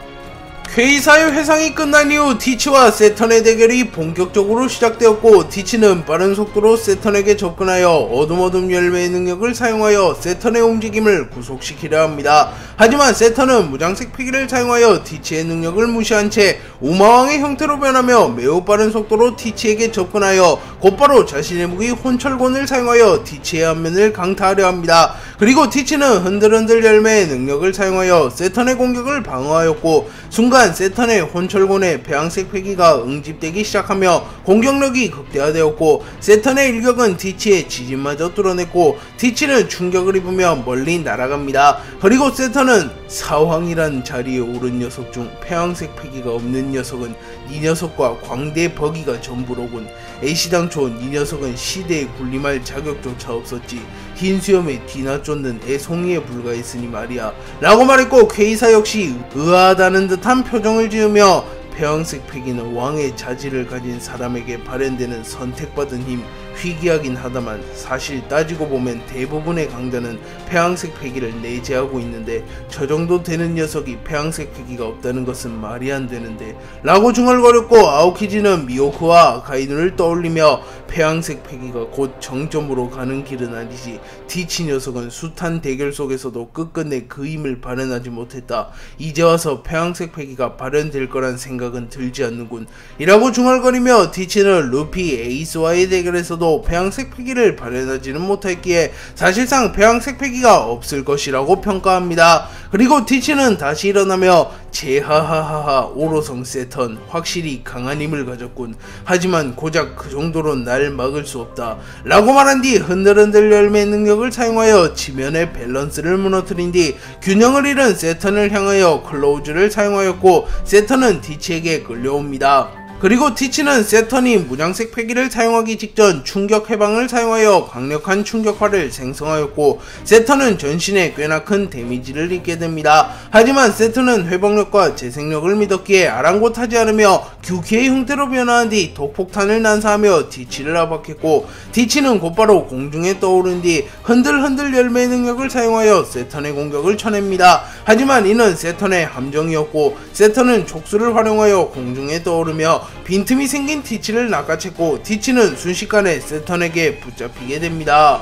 퀘이사의 회상이 끝난 이후 티치와 세턴의 대결이 본격적으로 시작되었고, 티치는 빠른 속도로 세턴에게 접근하여 어둠어둠 열매의 능력을 사용하여 세턴의 움직임을 구속시키려 합니다. 하지만 세턴은 무장색 패기를 사용하여 티치의 능력을 무시한 채 우마왕의 형태로 변하며 매우 빠른 속도로 티치에게 접근하여 곧바로 자신의 무기 혼철곤을 사용하여 티치의 안면을 강타하려 합니다. 그리고 티치는 흔들흔들 열매의 능력을 사용하여 세턴의 공격을 방어하였고, 순간 세턴의 혼철곤의 배양색 패기가 응집되기 시작하며 공격력이 극대화되었고, 세턴의 일격은 티치의 지진마저 뚫어냈고, 티치는 충격을 입으며 멀리 날아갑니다. 그리고 세턴은 사황이란 자리에 오른 녀석 중 폐왕색 패기가 없는 녀석은 이 녀석과 광대 버기가 전부로군. 애시당초 이 녀석은 시대에 군림할 자격조차 없었지. 흰수염에 뒤나 쫓는 애송이에 불과했으니 말이야 라고 말했고, 퀘이사 역시 의아하다는 듯한 표정을 지으며 폐왕색 패기는 왕의 자질을 가진 사람에게 발현되는 선택받은 힘, 희귀하긴 하다만 사실 따지고 보면 대부분의 강자는 폐왕색 패기를 내재하고 있는데 저 정도 되는 녀석이 폐왕색 패기가 없다는 것은 말이 안 되는데 라고 중얼거렸고, 아오키지는 미호크와 아카이누를 떠올리며 폐왕색 패기가 곧 정점으로 가는 길은 아니지. 티치 녀석은 숱한 대결 속에서도 끝끝내 그 힘을 발현하지 못했다. 이제 와서 폐왕색 패기가 발현될 거란 생각은 들지 않는군 이라고 중얼거리며, 티치는 루피 에이스와의 대결에서도 있어도 배양색 패기를 발현하지는 못했기에 사실상 배양색 패기가 없을 것이라고 평가합니다. 그리고 티치는 다시 일어나며 제하하하하 오로성 세턴 확실히 강한 힘을 가졌군. 하지만 고작 그 정도로 날 막을 수 없다 라고 말한 뒤 흔들흔들 열매 능력을 사용하여 지면의 밸런스를 무너뜨린 뒤 균형을 잃은 세턴을 향하여 클로우즈를 사용하였고 세턴은 티치에게 끌려옵니다. 그리고 티치는 세턴이 무장색 패기를 사용하기 직전 충격 해방을 사용하여 강력한 충격화를 생성하였고 세턴은 전신에 꽤나 큰 데미지를 입게 됩니다. 하지만 세턴은 회복력과 재생력을 믿었기에 아랑곳하지 않으며 규키의 형태로 변화한 뒤 독폭탄을 난사하며 티치를 압박했고 티치는 곧바로 공중에 떠오른 뒤 흔들흔들 열매 능력을 사용하여 세턴의 공격을 쳐냅니다. 하지만 이는 세턴의 함정이었고 세턴은 촉수를 활용하여 공중에 떠오르며 빈틈이 생긴 티치를 낚아챘고 티치는 순식간에 세턴에게 붙잡히게 됩니다.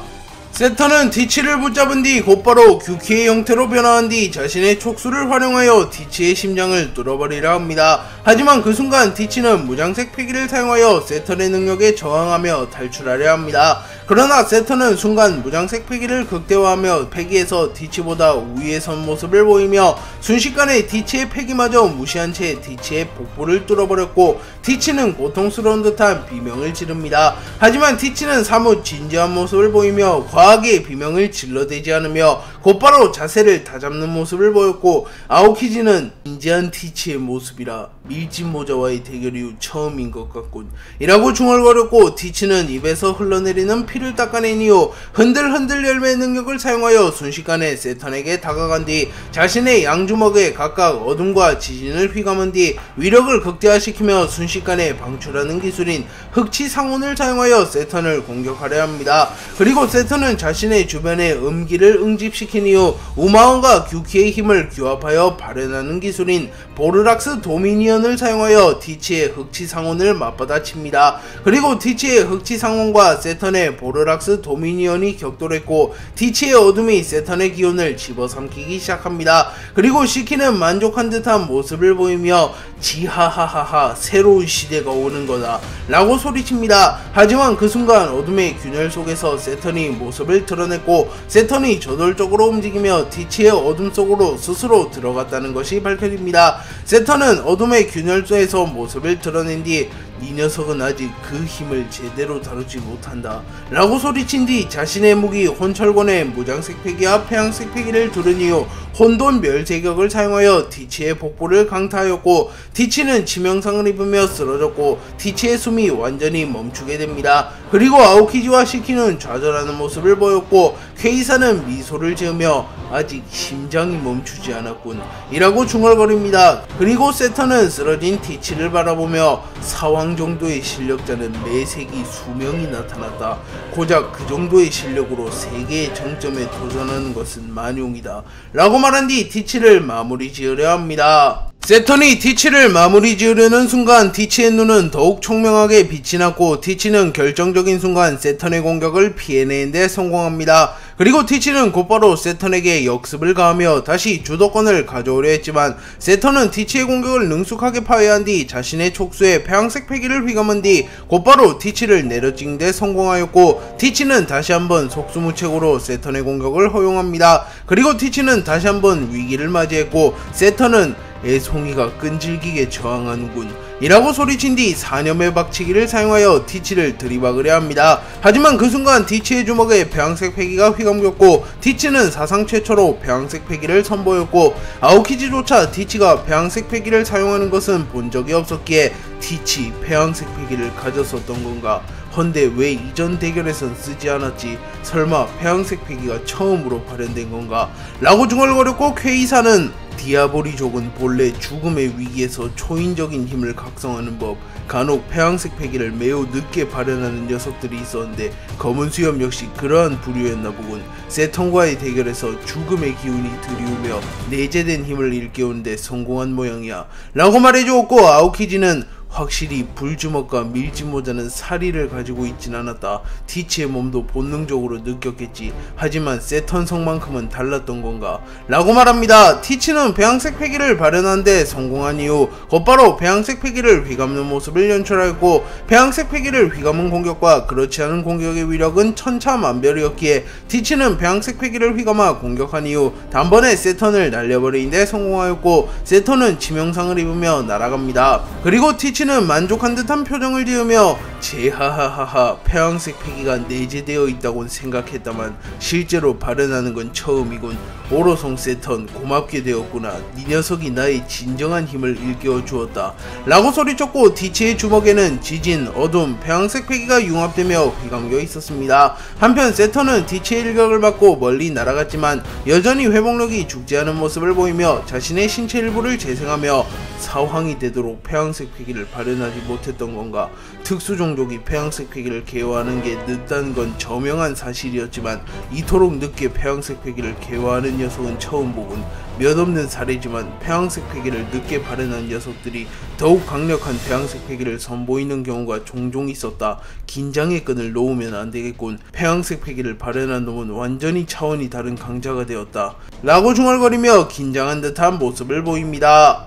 세턴은 티치를 붙잡은 뒤 곧바로 규키의 형태로 변화한 뒤 자신의 촉수를 활용하여 티치의 심장을 뚫어버리려 합니다. 하지만 그 순간 티치는 무장색 패기를 사용하여 세턴의 능력에 저항하며 탈출하려 합니다. 그러나 세턴은 순간 무장색 패기를 극대화하며 패기에서 티치보다 우위에 선 모습을 보이며 순식간에 티치의 패기마저 무시한 채 티치의 복부를 뚫어버렸고 티치는 고통스러운 듯한 비명을 지릅니다. 하지만 티치는 사뭇 진지한 모습을 보이며 과하게 비명을 질러대지 않으며 곧바로 자세를 다잡는 모습을 보였고 아오키지는 진지한 티치의 모습이라 밀짚모자와의 대결 이후 처음인 것 같군 이라고 중얼거렸고 티치는 입에서 흘러내리는 피를 닦아낸 이후 흔들흔들 열매 능력을 사용하여 순식간에 세턴에게 다가간 뒤 자신의 양주먹에 각각 어둠과 지진을 휘감은 뒤 위력을 극대화시키며 순식간에 방출하는 기술인 흑치상혼을 사용하여 세턴을 공격하려 합니다. 그리고 세턴은 자신의 주변에 음기를 응집시킨 이후 우마원과 규키의 힘을 규합하여 발현하는 기술인 보르락스 도미니언을 사용하여 티치의 흑치상혼을 맞받아칩니다. 그리고 티치의 흑치상혼과 세턴의 보르락스 도미니언이 격돌했고 티치의 어둠이 세턴의 기운을 집어삼키기 시작합니다. 그리고 시키는 만족한 듯한 모습을 보이며 지하하하하 새로운 시대가 오는 거다 라고 소리칩니다. 하지만 그 순간 어둠의 균열 속에서 세턴이 모습을 드러냈고 세턴이 저돌적으로 움직이며 티치의 어둠 속으로 스스로 들어갔다는 것이 밝혀집니다. 세턴은 어둠의 균열 속에서 모습을 드러낸 뒤 이 녀석은 아직 그 힘을 제대로 다루지 못한다 라고 소리친 뒤 자신의 무기 혼철권의 무장색 패기와 폐양색 패기를 두른 이후 혼돈 멸세격을 사용하여 티치의 복부를 강타하였고 티치는 치명상을 입으며 쓰러졌고 티치의 숨이 완전히 멈추게 됩니다. 그리고 아오키지와 시키는 좌절하는 모습을 보였고 퀘이사는 미소를 지으며 아직 심장이 멈추지 않았군 이라고 중얼거립니다. 그리고 세턴은 쓰러진 티치를 바라보며 사왕 정도의 실력자는 매세기 수명이 나타났다. 고작 그 정도의 실력으로 세계의 정점에 도전하는 것은 만용이다 라고 말한 뒤 티치를 마무리 지으려 합니다. 세턴이 티치를 마무리 지으려는 순간 티치의 눈은 더욱 총명하게 빛이 났고 티치는 결정적인 순간 세턴의 공격을 피해내는 데 성공합니다. 그리고 티치는 곧바로 세턴에게 역습을 가하며 다시 주도권을 가져오려 했지만 세턴은 티치의 공격을 능숙하게 파괴한 뒤 자신의 촉수에 폐양색 패기를 휘감은 뒤 곧바로 티치를 내려찍는 데 성공하였고 티치는 다시 한번 속수무책으로 세턴의 공격을 허용합니다. 그리고 티치는 다시 한번 위기를 맞이했고 세턴은 애송이가 끈질기게 저항하는군 이라고 소리친 뒤 사념의 박치기를 사용하여 티치를 들이박으려 합니다. 하지만 그 순간 티치의 주먹에 폐양색 패기가 휘감겼고 티치는 사상 최초로 폐양색 패기를 선보였고 아오키지조차 티치가 폐양색 패기를 사용하는 것은 본 적이 없었기에 티치 폐양색 패기를 가졌었던 건가? 헌데 왜 이전 대결에선 쓰지 않았지? 설마 폐양색 패기가 처음으로 발현된 건가? 라고 중얼거렸고 퀘이사는 디아보리족은 본래 죽음의 위기에서 초인적인 힘을 각성하는 법, 간혹 폐양색 패기를 매우 늦게 발현하는 녀석들이 있었는데 검은 수염 역시 그러한 부류였나 보군. 세턴과의 대결에서 죽음의 기운이 드리우며 내재된 힘을 일깨우는데 성공한 모양이야 라고 말해주었고 아오키지는 확실히 불주먹과 밀지 모자는 사리를 가지고 있진 않았다. 티치의 몸도 본능적으로 느꼈겠지. 하지만 세턴 성만큼은 달랐던 건가? 라고 말합니다. 티치는 배양색 패기를 발현하는데 성공한 이후 곧바로 배양색 패기를 휘감는 모습을 연출하였고, 배양색 패기를 휘감은 공격과 그렇지 않은 공격의 위력은 천차만별이었기에 티치는 배양색 패기를 휘감아 공격한 이후 단번에 세턴을 날려버리는데 성공하였고, 세턴은 치명상을 입으며 날아갑니다. 그리고 티치는 만족한 듯한 표정을 지으며 제하하하하, 폐왕색 패기가 내재되어 있다곤 생각했다만 실제로 발현하는 건 처음이군. 오로송 세턴, 고맙게 되었구나. 네 녀석이 나의 진정한 힘을 일깨워 주었다. 라고 소리쳤고, 티치의 주먹에는 지진, 어둠, 폐왕색 패기가 융합되며 휘감겨 있었습니다. 한편 세턴은 티치의 일격을 받고 멀리 날아갔지만 여전히 회복력이 죽지 않은 모습을 보이며 자신의 신체 일부를 재생하며 사황이 되도록 폐왕색 패기를 발현하지 못했던 건가? 특수종족이 폐왕색 패기를 개화하는 게 늦다는 건 저명한 사실이었지만 이토록 늦게 폐왕색 패기를 개화하는 녀석은 처음 보군. 몇 없는 사례지만 폐왕색 패기를 늦게 발현한 녀석들이 더욱 강력한 폐왕색 패기를 선보이는 경우가 종종 있었다. 긴장의 끈을 놓으면 안되겠군. 폐왕색 패기를 발현한 놈은 완전히 차원이 다른 강자가 되었다. 라고 중얼거리며 긴장한 듯한 모습을 보입니다.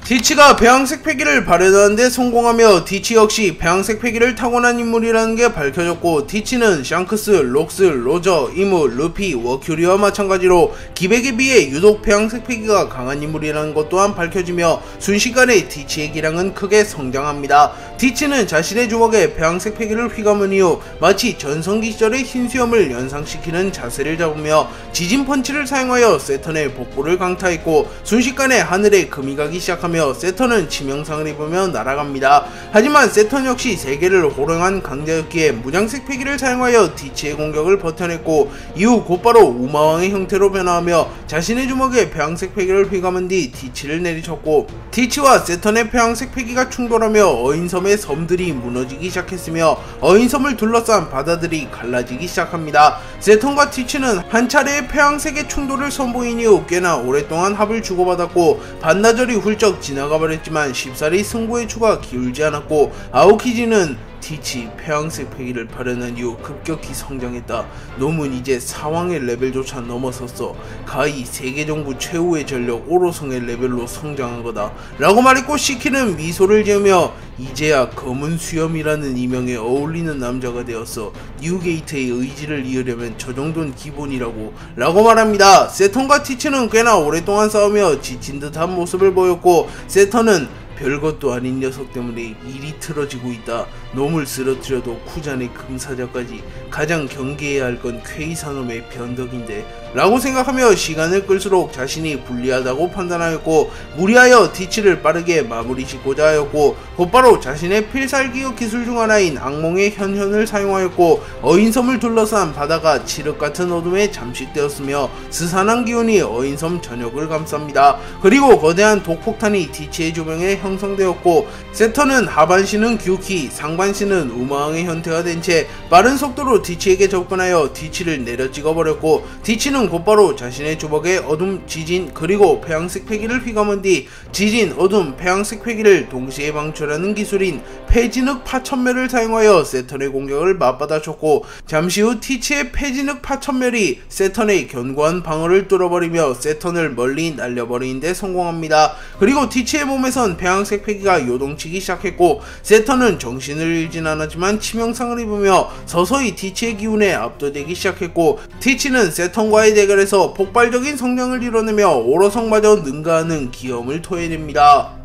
티치가 배양색 패기를 발현하는데 성공하며 티치 역시 배양색 패기를 타고난 인물이라는 게 밝혀졌고, 티치는 샹크스, 록스, 로저, 이무, 루피, 워큐리와 마찬가지로 기백에 비해 유독 배양색 패기가 강한 인물이라는 것 또한 밝혀지며 순식간에 티치의 기량은 크게 성장합니다. 티치는 자신의 주먹에 배양색 패기를 휘감은 이후 마치 전성기 시절의 흰수염을 연상시키는 자세를 잡으며 지진 펀치를 사용하여 세턴의 복부를 강타했고, 순식간에 하늘에 금이 가기 시작하며 세턴은 치명상을 입으며 날아갑니다. 하지만 세턴 역시 세계를 호령한 강자였기에 무장색 패기를 사용하여 티치의 공격을 버텨냈고, 이후 곧바로 우마왕의 형태로 변화하며 자신의 주먹에 배양색 패기를 휘감은 뒤 티치를 내리쳤고, 티치와 세턴의 배양색 패기가 충돌하며 어인섬의 섬들이 무너지기 시작했으며 어인섬을 둘러싼 바다들이 갈라지기 시작합니다. 세턴과 티치는 한 차례의 배양색의 충돌을 선보인 이후 꽤나 오랫동안 합을 주고받았고, 반나절이 훌쩍 지나가버렸지만 쉽사리 승부의 추가 기울지 않았고, 아오키지는 티치 폐왕색 패기를 발현한 이후 급격히 성장했다. 놈은 이제 사왕의 레벨조차 넘어섰어. 가히 세계정부 최후의 전력 오로성의 레벨로 성장한 거다. 라고 말했고, 시키는 미소를 지으며 이제야 검은 수염이라는 이명에 어울리는 남자가 되었어. 뉴게이트의 의지를 이으려면 저 정도는 기본이라고. 라고 말합니다. 세턴과 티치는 꽤나 오랫동안 싸우며 지친 듯한 모습을 보였고, 세턴은 별것도 아닌 녀석 때문에 일이 틀어지고 있다. 놈을 쓰러뜨려도 쿠잔의 금사자까지. 가장 경계해야 할 건 퀘이사놈의 변덕인데. 라고 생각하며 시간을 끌수록 자신이 불리하다고 판단하였고, 무리하여 티치를 빠르게 마무리 짓고자 하였고, 곧바로 자신의 필살기어 기술 중 하나인 악몽의 현현을 사용하였고, 어인섬을 둘러싼 바다가 칠흑같은 어둠에 잠식되었으며 스산한 기운이 어인섬 전역을 감쌉니다. 그리고 거대한 독폭탄이 티치의 조명에 형성되었고, 세턴은 하반신은 규키, 상반신은 우마왕의 형태가 된 채 빠른 속도로 티치에게 접근하여 티치를 내려 찍어버렸고, 티치는 곧바로 자신의 주먹에 어둠, 지진, 그리고 폐양색 패기를 휘감은 뒤 지진, 어둠, 폐양색 패기를 동시에 방출하는 기술인 폐진흑 파천멸을 사용하여 세턴의 공격을 맞받아쳤고, 잠시 후 티치의 폐진흑 파천멸이 세턴의 견고한 방어를 뚫어버리며 세턴을 멀리 날려버리는데 성공합니다. 그리고 티치의 몸에선 폐양색 패기가 요동치기 시작했고, 세턴은 정신을 잃진 않았지만 치명상을 입으며 서서히 티치의 기운에 압도되기 시작했고, 티치는 세턴과의 대결에서 폭발적인 성장을 이뤄내며 오로성마저 능가하는 기염을 토해냅니다.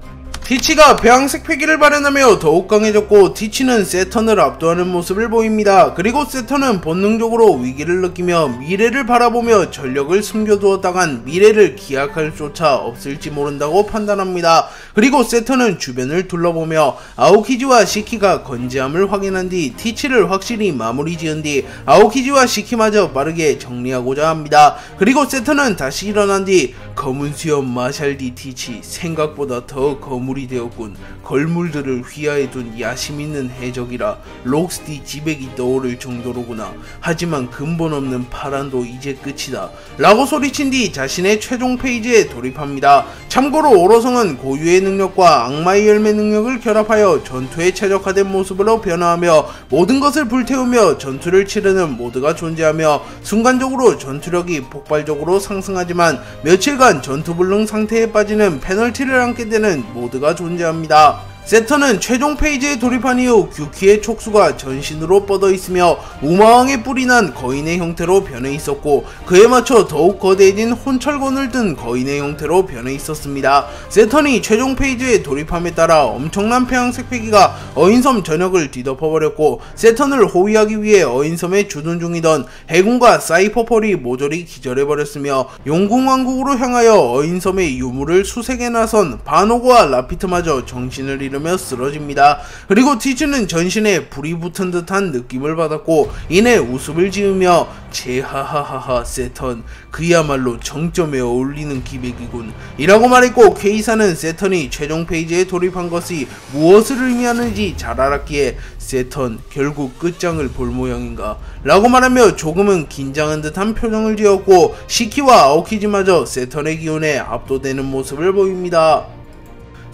티치가 배양색 패기를 발현하며 더욱 강해졌고, 티치는 세턴을 압도하는 모습을 보입니다. 그리고 세턴은 본능적으로 위기를 느끼며 미래를 바라보며 전력을 숨겨두었다간 미래를 기약할 조차 없을지 모른다고 판단합니다. 그리고 세턴은 주변을 둘러보며 아오키지와 시키가 건재함을 확인한 뒤 티치를 확실히 마무리 지은 뒤 아오키지와 시키마저 빠르게 정리하고자 합니다. 그리고 세턴은 다시 일어난 뒤 검은 수염 마샬디 티치, 생각보다 더 거물이 되었군. 걸물들을 휘하에 둔 야심 있는 해적이라 록스티 지백이 떠오를 정도로구나. 하지만 근본 없는 파란도 이제 끝이다 라고 소리친 뒤 자신의 최종 페이지에 돌입합니다. 참고로 오로성은 고유의 능력과 악마의 열매 능력을 결합하여 전투에 최적화된 모습으로 변화하며 모든 것을 불태우며 전투를 치르는 모드가 존재하며 순간적으로 전투력이 폭발적으로 상승하지만 며칠간 전투불능 상태에 빠지는 페널티를 안게 되는 모드가 존재합니다. 세턴은 최종 페이지에 돌입한 이후 규키의 촉수가 전신으로 뻗어 있으며 우마왕의 뿔이 난 거인의 형태로 변해 있었고 그에 맞춰 더욱 거대해진 혼철권을 든 거인의 형태로 변해 있었습니다. 세턴이 최종 페이지에 돌입함에 따라 엄청난 폐왕색 패기가 어인섬 전역을 뒤덮어버렸고 세턴을 호위하기 위해 어인섬에 주둔 중이던 해군과 사이퍼펄이 모조리 기절해버렸으며 용궁왕국으로 향하여 어인섬의 유물을 수색에 나선 바노그와 라피트마저 정신을 잃으며 쓰러집니다. 그리고 티츠는 전신에 불이 붙은 듯한 느낌을 받았고 이내 웃음을 지으며 제하하하하 세턴 그야말로 정점에 어울리는 기백이군 이라고 말했고 퀘이사는 세턴이 최종 페이지에 돌입한 것이 무엇을 의미하는지 잘 알았기에 세턴 결국 끝장을 볼 모양인가 라고 말하며 조금은 긴장한 듯한 표정을 지었고 시키와 아오키지마저 세턴의 기운에 압도되는 모습을 보입니다.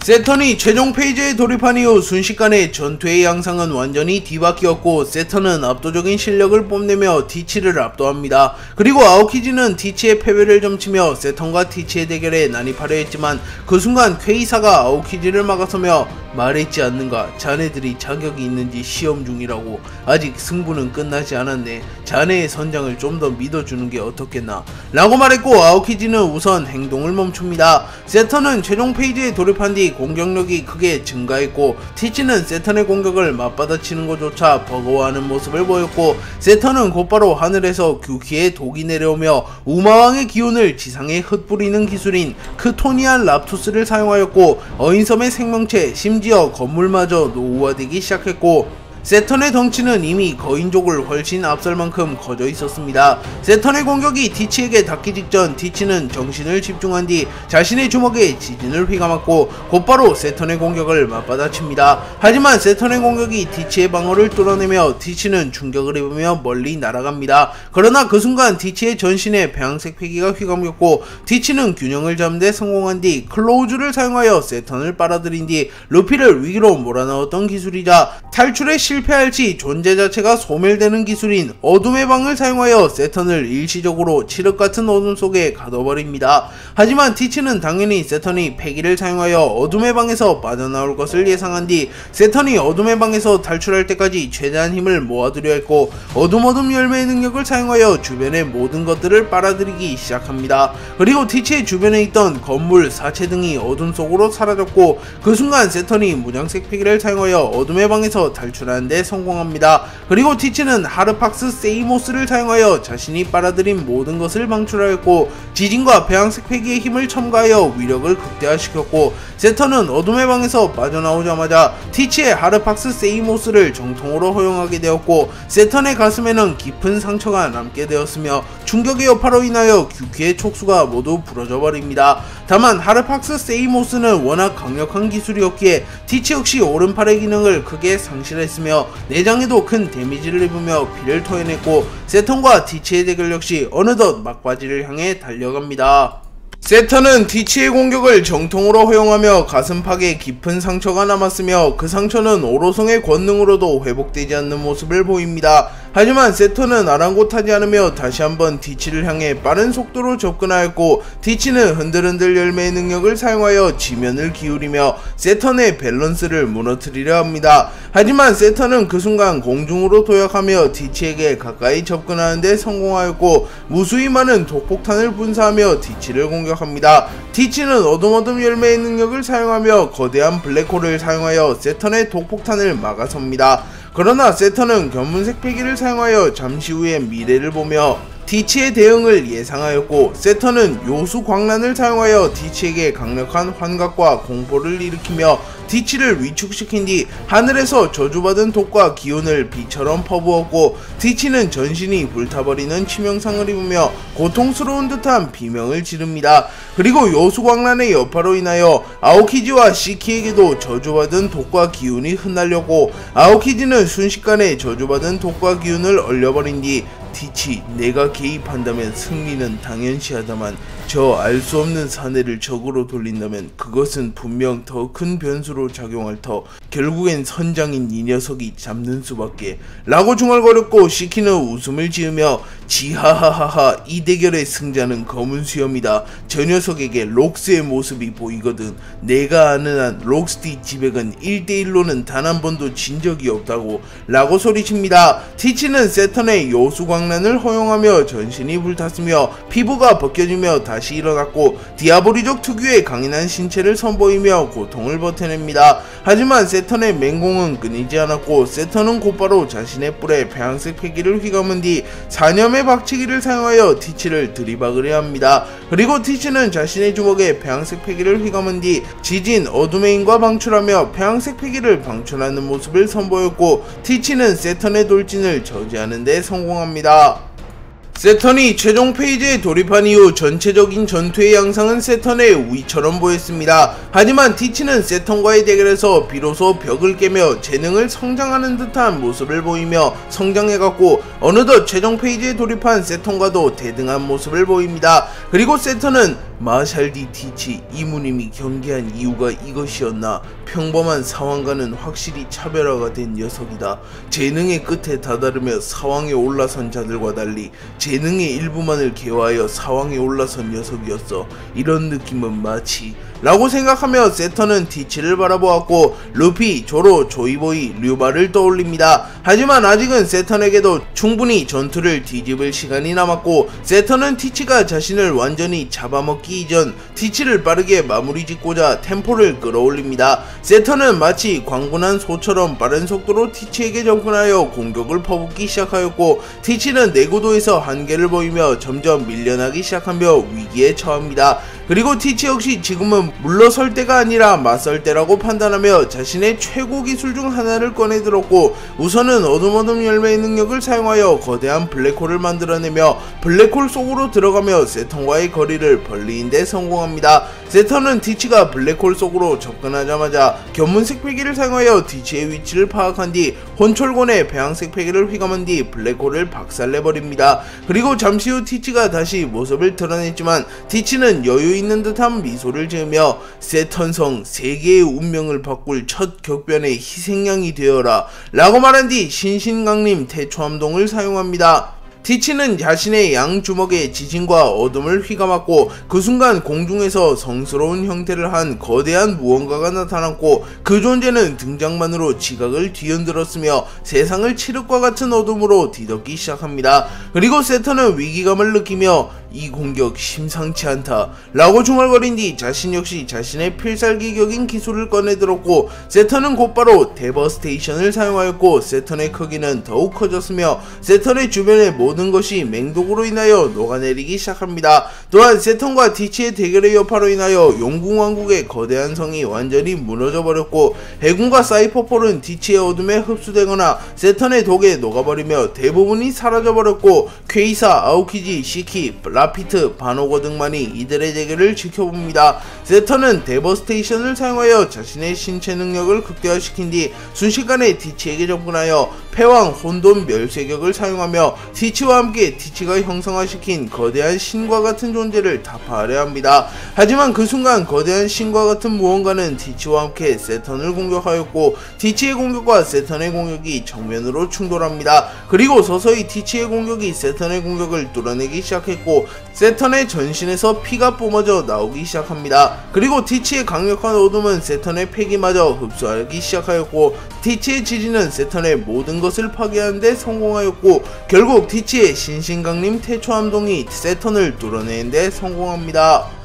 세턴이 최종 페이지에 돌입한 이후 순식간에 전투의 양상은 완전히 뒤바뀌었고 세턴은 압도적인 실력을 뽐내며 티치를 압도합니다. 그리고 아오키지는 티치의 패배를 점치며 세턴과 티치의 대결에 난입하려 했지만 그 순간 퀘이사가 아오키지를 막아서며 말했지 않는가 자네들이 자격이 있는지 시험 중이라고 아직 승부는 끝나지 않았네 자네의 선장을 좀 더 믿어주는 게 어떻겠나 라고 말했고 아오키지는 우선 행동을 멈춥니다. 세턴은 최종 페이지에 돌입한 뒤 공격력이 크게 증가했고 티치는 세턴의 공격을 맞받아치는 것조차 버거워하는 모습을 보였고 세턴은 곧바로 하늘에서 규키의 독이 내려오며 우마왕의 기운을 지상에 흩뿌리는 기술인 크토니안 랍투스를 사용하였고 어인섬의 생명체 심지어 건물마저 노후화되기 시작했고 세턴의 덩치는 이미 거인족을 훨씬 앞설 만큼 커져 있었습니다. 세턴의 공격이 티치에게 닿기 직전 티치는 정신을 집중한 뒤 자신의 주먹에 지진을 휘감았고 곧바로 세턴의 공격을 맞받아칩니다. 하지만 세턴의 공격이 티치의 방어를 뚫어내며 티치는 충격을 입으며 멀리 날아갑니다. 그러나 그 순간 티치의 전신에 배양색 패기가 휘감겼고 티치는 균형을 잡는 데 성공한 뒤 클로우즈를 사용하여 세턴을 빨아들인 뒤 루피를 위기로 몰아넣었던 기술이자 탈출에 실패할지 존재 자체가 소멸되는 기술인 어둠의 방을 사용하여 세턴을 일시적으로 칠흑같은 어둠 속에 가둬버립니다. 하지만 티치는 당연히 세턴이 패기를 사용하여 어둠의 방에서 빠져나올 것을 예상한 뒤 세턴이 어둠의 방에서 탈출할 때까지 최대한 힘을 모아두려 했고 어둠 열매의 능력을 사용하여 주변의 모든 것들을 빨아들이기 시작합니다. 그리고 티치의 주변에 있던 건물, 사체 등이 어둠 속으로 사라졌고 그 순간 세턴이 무장색 패기를 사용하여 어둠의 방에서 탈출하는 데 성공합니다. 그리고 티치는 하르팍스 세이모스를 사용하여 자신이 빨아들인 모든 것을 방출하였고 지진과 배양색 패기의 힘을 첨가하여 위력을 극대화시켰고 세턴은 어둠의 방에서 빠져나오자마자 티치의 하르팍스 세이모스를 정통으로 허용하게 되었고 세턴의 가슴에는 깊은 상처가 남게 되었으며 충격의 여파로 인하여 규키의 촉수가 모두 부러져 버립니다. 다만 하르팍스 세이모스는 워낙 강력한 기술이었기에 티치 역시 오른팔의 기능을 크게 상실했으며 내장에도 큰 데미지를 입으며 피를 토해냈고 세턴과 티치의 대결 역시 어느덧 막바지를 향해 달려갑니다. 세턴은 티치의 공격을 정통으로 허용하며 가슴팍에 깊은 상처가 남았으며 그 상처는 오로성의 권능으로도 회복되지 않는 모습을 보입니다. 하지만 세턴은 아랑곳하지 않으며 다시 한번 티치를 향해 빠른 속도로 접근하였고 티치는 흔들흔들 열매의 능력을 사용하여 지면을 기울이며 세턴의 밸런스를 무너뜨리려 합니다. 하지만 세턴은 그 순간 공중으로 도약하며 티치에게 가까이 접근하는 데 성공하였고 무수히 많은 독폭탄을 분사하며 티치를 공격합니다. 티치는 어둠 열매의 능력을 사용하며 거대한 블랙홀을 사용하여 세턴의 독폭탄을 막아섭니다. 그러나 세턴은 견문색 패기를 사용하여 잠시 후에 미래를 보며 티치의 대응을 예상하였고, 세턴은 요수 광란을 사용하여 티치에게 강력한 환각과 공포를 일으키며 티치를 위축시킨 뒤 하늘에서 저주받은 독과 기운을 비처럼 퍼부었고, 티치는 전신이 불타버리는 치명상을 입으며 고통스러운 듯한 비명을 지릅니다. 그리고 요수광란의 여파로 인하여 아오키지와 시키에게도 저주받은 독과 기운이 흩날렸고, 아오키지는 순식간에 저주받은 독과 기운을 얼려버린 뒤 티치, 내가 개입한다면 승리는 당연시하다만 저 알 수 없는 사내를 적으로 돌린다면 그것은 분명 더 큰 변수로 작용할 터 결국엔 선장인 이 녀석이 잡는 수밖에 라고 중얼거렸고, 시키는 웃음을 지으며 지하하하하, 이 대결의 승자는 검은 수염이다. 저 녀석에게 록스의 모습이 보이거든. 내가 아는 한 록스티 지백은 1대1로는 단 한 번도 진 적이 없다고 라고 소리칩니다. 티치는 세턴의 요수광란을 허용하며 전신이 불탔으며 피부가 벗겨지며 다시 일어났고, 디아보리족 특유의 강인한 신체를 선보이며 고통을 버텨냅니다. 하지만 세턴의 맹공은 끊이지 않았고, 세턴은 곧바로 자신의 뿔에 폐양색 패기를 휘감은 뒤 사념의 박치기를 사용하여 티치를 들이박으려 합니다. 그리고 티치는 자신의 주먹에 폐양색 패기를 휘감은 뒤 지진 어둠의 인과 방출하며 폐양색 패기를 방출하는 모습을 선보였고, 티치는 세턴의 돌진을 저지하는 데 성공합니다. 세턴이 최종 페이지에 돌입한 이후 전체적인 전투의 양상은 세턴의 우위처럼 보였습니다. 하지만 티치는 세턴과의 대결에서 비로소 벽을 깨며 재능을 성장하는 듯한 모습을 보이며 성장해갔고, 어느덧 최종 페이지에 돌입한 세턴과도 대등한 모습을 보입니다. 그리고 세턴은 마샬디 티치, 이무님이 경계한 이유가 이것이었나? 평범한 사왕과는 확실히 차별화가 된 녀석이다. 재능의 끝에 다다르며 사왕에 올라선 자들과 달리 재능의 일부만을 개화하여 사왕에 올라선 녀석이었어. 이런 느낌은 마치 라고 생각하며 세턴은 티치를 바라보았고, 루피, 조로, 조이보이, 류바를 떠올립니다. 하지만 아직은 세턴에게도 충분히 전투를 뒤집을 시간이 남았고, 세턴은 티치가 자신을 완전히 잡아먹기 이전 티치를 빠르게 마무리 짓고자 템포를 끌어올립니다. 세턴은 마치 광분한 소처럼 빠른 속도로 티치에게 접근하여 공격을 퍼붓기 시작하였고, 티치는 내구도에서 한계를 보이며 점점 밀려나기 시작하며 위기에 처합니다. 그리고 티치 역시 지금은 물러설 때가 아니라 맞설 때라고 판단하며 자신의 최고 기술 중 하나를 꺼내들었고, 우선은 어둠 열매의 능력을 사용하여 거대한 블랙홀을 만들어내며 블랙홀 속으로 들어가며 세턴과의 거리를 벌리는 데 성공합니다. 세턴은 티치가 블랙홀 속으로 접근하자마자 견문색 패기를 사용하여 티치의 위치를 파악한 뒤 혼철곤의 배양색 패기를 휘감은 뒤 블랙홀을 박살내버립니다. 그리고 잠시 후 티치가 다시 모습을 드러냈지만 티치는 여유 있는 듯한 미소를 지으며 세턴성 세계의 운명을 바꿀 첫 격변의 희생양이 되어라 라고 말한 뒤 신신강림 태초함동을 사용합니다. 티치는 자신의 양주먹에 지진과 어둠을 휘감았고, 그 순간 공중에서 성스러운 형태를 한 거대한 무언가가 나타났고, 그 존재는 등장만으로 지각을 뒤흔들었으며 세상을 칠흑과 같은 어둠으로 뒤덮기 시작합니다. 그리고 세턴은 위기감을 느끼며 이 공격 심상치 않다 라고 중얼거린 뒤 자신 역시 자신의 필살기격인 기술을 꺼내들었고, 세턴은 곧바로 데버스테이션을 사용하였고, 세턴의 크기는 더욱 커졌으며 세턴의 주변의 모든 것이 맹독으로 인하여 녹아내리기 시작합니다. 또한 세턴과 티치의 대결의 여파로 인하여 용궁왕국의 거대한 성이 완전히 무너져버렸고, 해군과 사이퍼폴은 티치의 어둠에 흡수되거나 세턴의 독에 녹아버리며 대부분이 사라져버렸고, 퀘이사, 아오키지, 시키, 라피트, 바노거 등만이 이들의 대결을 지켜봅니다. 세턴은 데버스테이션을 사용하여 자신의 신체 능력을 극대화시킨 뒤 순식간에 티치에게 접근하여 패왕 혼돈 멸쇄격을 사용하며 티치와 함께 티치가 형성화시킨 거대한 신과 같은 존재를 타파하려 합니다. 하지만 그 순간 거대한 신과 같은 무언가는 티치와 함께 세턴을 공격하였고, 티치의 공격과 세턴의 공격이 정면으로 충돌합니다. 그리고 서서히 티치의 공격이 세턴의 공격을 뚫어내기 시작했고, 세턴의 전신에서 피가 뿜어져 나오기 시작합니다. 그리고 티치의 강력한 어둠은 세턴의 패기마저 흡수하기 시작하였고, 티치의 지진은 세턴의 모든 것을 파괴하는 데 성공하였고, 결국 티치의 신신강림 태초함동이 세턴을 뚫어내는 데 성공합니다.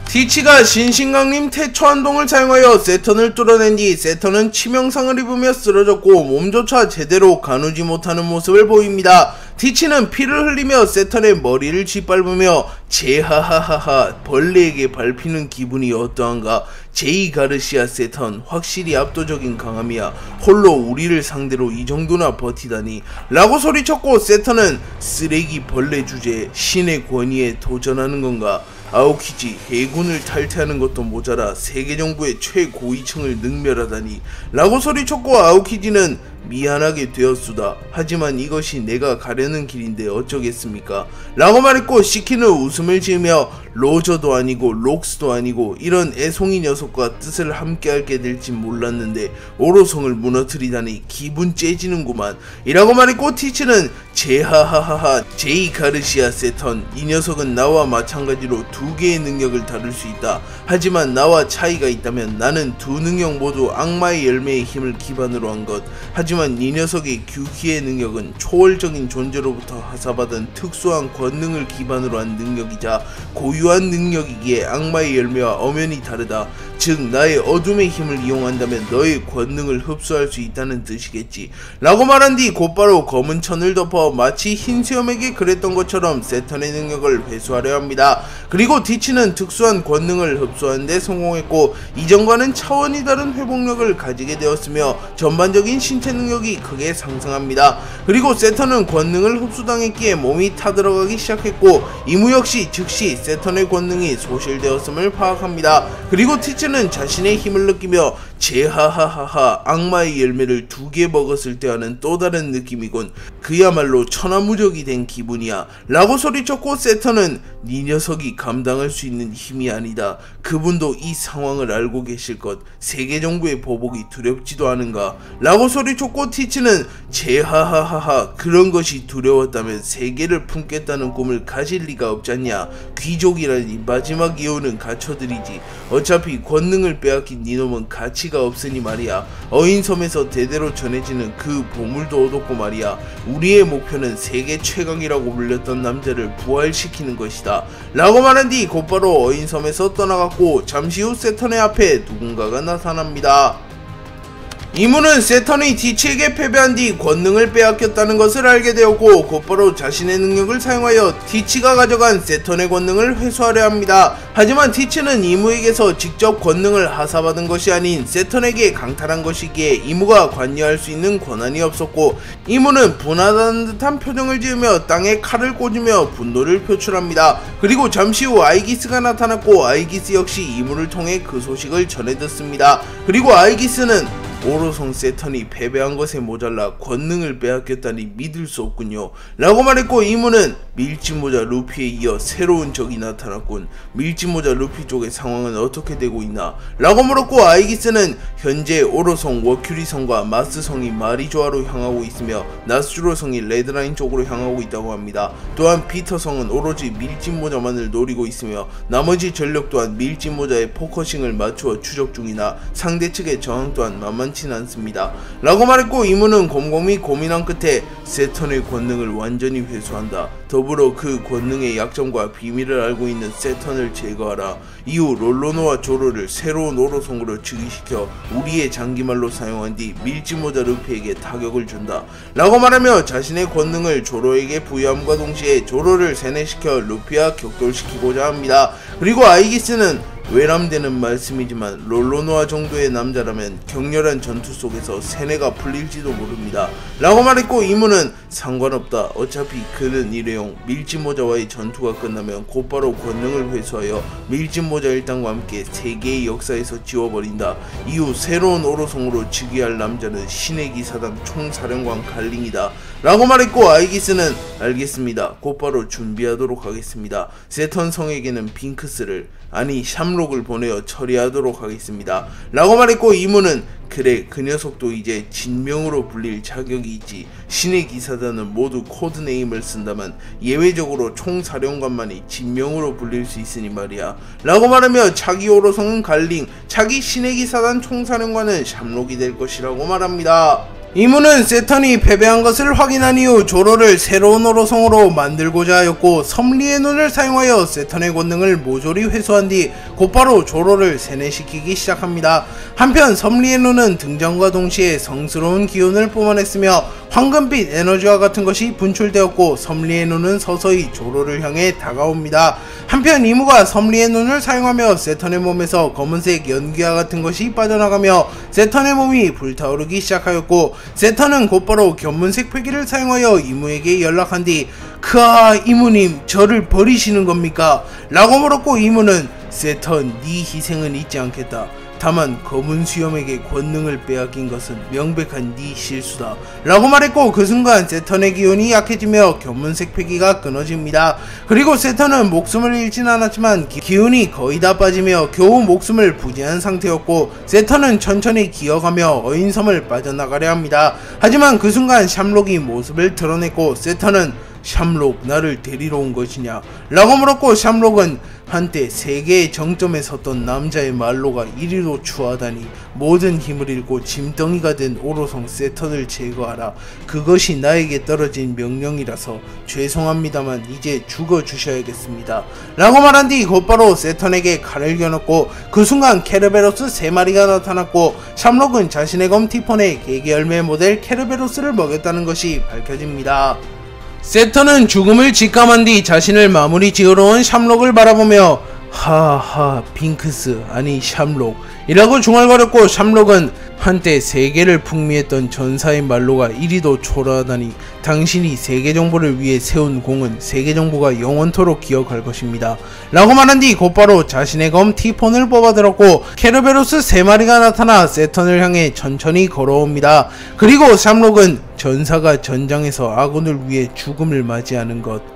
티치가 신신강림 태초한동을 사용하여 세턴을 뚫어낸 뒤 세턴은 치명상을 입으며 쓰러졌고 몸조차 제대로 가누지 못하는 모습을 보입니다. 티치는 피를 흘리며 세턴의 머리를 짓밟으며 제하하하하 벌레에게 밟히는 기분이 어떠한가. 제이 가르시아 세턴 확실히 압도적인 강함이야. 홀로 우리를 상대로 이 정도나 버티다니 라고 소리쳤고, 세턴은 쓰레기 벌레 주제에 신의 권위에 도전하는 건가. 아오키지 해군을 탈퇴하는 것도 모자라 세계 정부의 최고위층을 능멸하다니 라고 소리쳤고, 아오키지는 미안하게 되었수다. 하지만 이것이 내가 가려는 길인데 어쩌겠습니까? 라고 말했고, 시키는 웃음을 지으며 로저도 아니고 록스도 아니고 이런 애송이 녀석과 뜻을 함께하게 될진 몰랐는데 오로성을 무너뜨리다니 기분 째지는구만 이라고 말했고, 티치는 제하하하하 제이 가르시아 세턴, 이 녀석은 나와 마찬가지로 두 개의 능력을 다룰 수 있다. 하지만 나와 차이가 있다면 나는 두 능력 모두 악마의 열매의 힘을 기반으로 한 것. 하지만 이 녀석의 규키의 능력은 초월적인 존재로부터 하사받은 특수한 권능을 기반으로 한 능력이자 고유한 능력이기에 악마의 열매와 엄연히 다르다. 즉 나의 어둠의 힘을 이용한다면 너의 권능을 흡수할 수 있다는 뜻이겠지 라고 말한 뒤 곧바로 검은 천을 덮어 마치 흰수염에게 그랬던 것처럼 세턴의 능력을 회수하려 합니다. 그리고 티치는 특수한 권능을 흡수하는데 성공했고, 이전과는 차원이 다른 회복력을 가지게 되었으며 전반적인 신체 능력이 크게 상승합니다. 그리고 세턴은 권능을 흡수당했기에 몸이 타들어가기 시작했고, 이무 역시 즉시 세턴의 권능이 소실되었음을 파악합니다. 그리고 티치는 자신의 힘을 느끼며 제하하하하 악마의 열매를 2개 먹었을 때 하는 또 다른 느낌이군. 그야말로 천하무적이 된 기분이야 라고 소리쳤고, 세턴은 네 녀석이 감당할 수 있는 힘이 아니다. 그분도 이 상황을 알고 계실 것. 세계정부의 보복이 두렵지도 않은가 라고 소리쳤고, 티치는 제하하하하 그런 것이 두려웠다면 세계를 품겠다는 꿈을 가질 리가 없잖냐. 귀족이라니 마지막 이유는 갖춰드리지. 어차피 권능을 빼앗긴 니놈은 가치가 없으니 말이야. 어인섬에서 대대로 전해지는 그 보물도 얻었고 말이야. 우리의 목표는 세계 최강이라고 불렸던 남자를 부활시키는 것이다 라고 말한 뒤 곧바로 어인섬에서 떠나갔고, 잠시 후 세턴의 앞에 누군가가 나타납니다. 이무는 세턴이 티치에게 패배한 뒤 권능을 빼앗겼다는 것을 알게 되었고, 곧바로 자신의 능력을 사용하여 티치가 가져간 세턴의 권능을 회수하려 합니다. 하지만 티치는 이무에게서 직접 권능을 하사받은 것이 아닌 세턴에게 강탈한 것이기에 이무가 관여할 수 있는 권한이 없었고, 이무는 분하다는 듯한 표정을 지으며 땅에 칼을 꽂으며 분노를 표출합니다. 그리고 잠시 후 아이기스가 나타났고, 아이기스 역시 이무를 통해 그 소식을 전해 듣습니다. 그리고 아이기스는 오로성 세턴이 패배한 것에 모자라 권능을 빼앗겼다니 믿을 수 없군요 라고 말했고, 이무는 밀짚모자 루피에 이어 새로운 적이 나타났군. 밀짚모자 루피 쪽의 상황은 어떻게 되고 있나 라고 물었고, 아이기스는 현재 오로성 워큐리성과 마스성이 마리조아로 향하고 있으며 나스주로성이 레드라인 쪽으로 향하고 있다고 합니다. 또한 피터성은 오로지 밀짚모자만을 노리고 있으며 나머지 전력 또한 밀짚모자의 포커싱을 맞추어 추적 중이나 상대 측의 저항 또한 만만치는 않습니다 라고 말했고, 이무는 곰곰이 고민한 끝에 세턴의 권능을 완전히 회수한다. 더불어 그 권능의 약점과 비밀을 알고 있는 세턴을 제거하라. 이후 롤로노와 조로를 새로운 오로성으로 즉위시켜 우리의 장기말로 사용한 뒤 밀짚모자 루피에게 타격을 준다 라고 말하며 자신의 권능을 조로에게 부여함과 동시에 조로를 세뇌시켜 루피와 격돌시키고자 합니다. 그리고 아이기스는 외람되는 말씀이지만 롤로노아 정도의 남자라면 격렬한 전투 속에서 세뇌가 풀릴지도 모릅니다 라고 말했고, 이무는 상관없다. 어차피 그는 일회용. 밀짚모자와의 전투가 끝나면 곧바로 권능을 회수하여 밀짚모자 일당과 함께 세계의 역사에서 지워버린다. 이후 새로운 오로성으로 즉위할 남자는 신의 기사단 총사령관 갈링이다 라고 말했고, 아이기스는 알겠습니다. 곧바로 준비하도록 하겠습니다. 세턴 성에게는 빙크스를 아니 샴록을 보내어 처리하도록 하겠습니다 라고 말했고, 이무는 그래 그 녀석도 이제 진명으로 불릴 자격이 있지. 신의 기사단은 모두 코드네임을 쓴다면 예외적으로 총사령관만이 진명으로 불릴 수 있으니 말이야 라고 말하며 차기 오로성은 갈링, 차기 신의 기사단 총사령관은 샴록이 될 것이라고 말합니다. 이무는 세턴이 패배한 것을 확인한 이후 조로를 새로운 오로성으로 만들고자 하였고, 섭리의 눈을 사용하여 세턴의 권능을 모조리 회수한 뒤 곧바로 조로를 세뇌시키기 시작합니다. 한편 섭리의 눈은 등장과 동시에 성스러운 기운을 뿜어냈으며 황금빛 에너지와 같은 것이 분출되었고 섭리의 눈은 서서히 조로를 향해 다가옵니다. 한편 이무가 섭리의 눈을 사용하며 세턴의 몸에서 검은색 연기와 같은 것이 빠져나가며 세턴의 몸이 불타오르기 시작하였고 세턴은 곧바로 견문색 패기를 사용하여 이무에게 연락한 뒤 크아 이무님 저를 버리시는 겁니까? 라고 물었고 이무는 세턴 네 희생은 잊지 않겠다. 다만 검은 수염에게 권능을 빼앗긴 것은 명백한 네 실수다 라고 말했고 그 순간 세턴의 기운이 약해지며 견문색 패기가 끊어집니다. 그리고 세턴은 목숨을 잃진 않았지만 기운이 거의 다 빠지며 겨우 목숨을 부지한 상태였고 세턴은 천천히 기어가며 어인섬을 빠져나가려 합니다. 하지만 그 순간 샴록이 모습을 드러냈고 세턴은 샴록 나를 데리러 온 것이냐 라고 물었고 샴록은 한때 세계의 정점에 섰던 남자의 말로가 이리로 추하다니 모든 힘을 잃고 짐덩이가 된 오로성 세턴을 제거하라. 그것이 나에게 떨어진 명령이라서 죄송합니다만 이제 죽어주셔야겠습니다 라고 말한 뒤 곧바로 세턴에게 칼을 겨눴고 그 순간 케르베로스 3마리가 나타났고 샴록은 자신의 검 티폰의 계기열매 모델 케르베로스를 먹였다는 것이 밝혀집니다. 세턴은 죽음을 직감한 뒤 자신을 마무리 지으러 온 샴록을 바라보며 하하 빙크스 아니 샴록 이라고 중얼거렸고 샴록은 한때 세계를 풍미했던 전사의 말로가 이리도 초라하다니 당신이 세계 정보를 위해 세운 공은 세계 정보가 영원토록 기억할 것입니다 라고 말한 뒤 곧바로 자신의 검 티폰을 뽑아들었고 케르베로스 3마리가 나타나 세턴을 향해 천천히 걸어옵니다. 그리고 샴록은 전사가 전장에서 아군을 위해 죽음을 맞이하는 것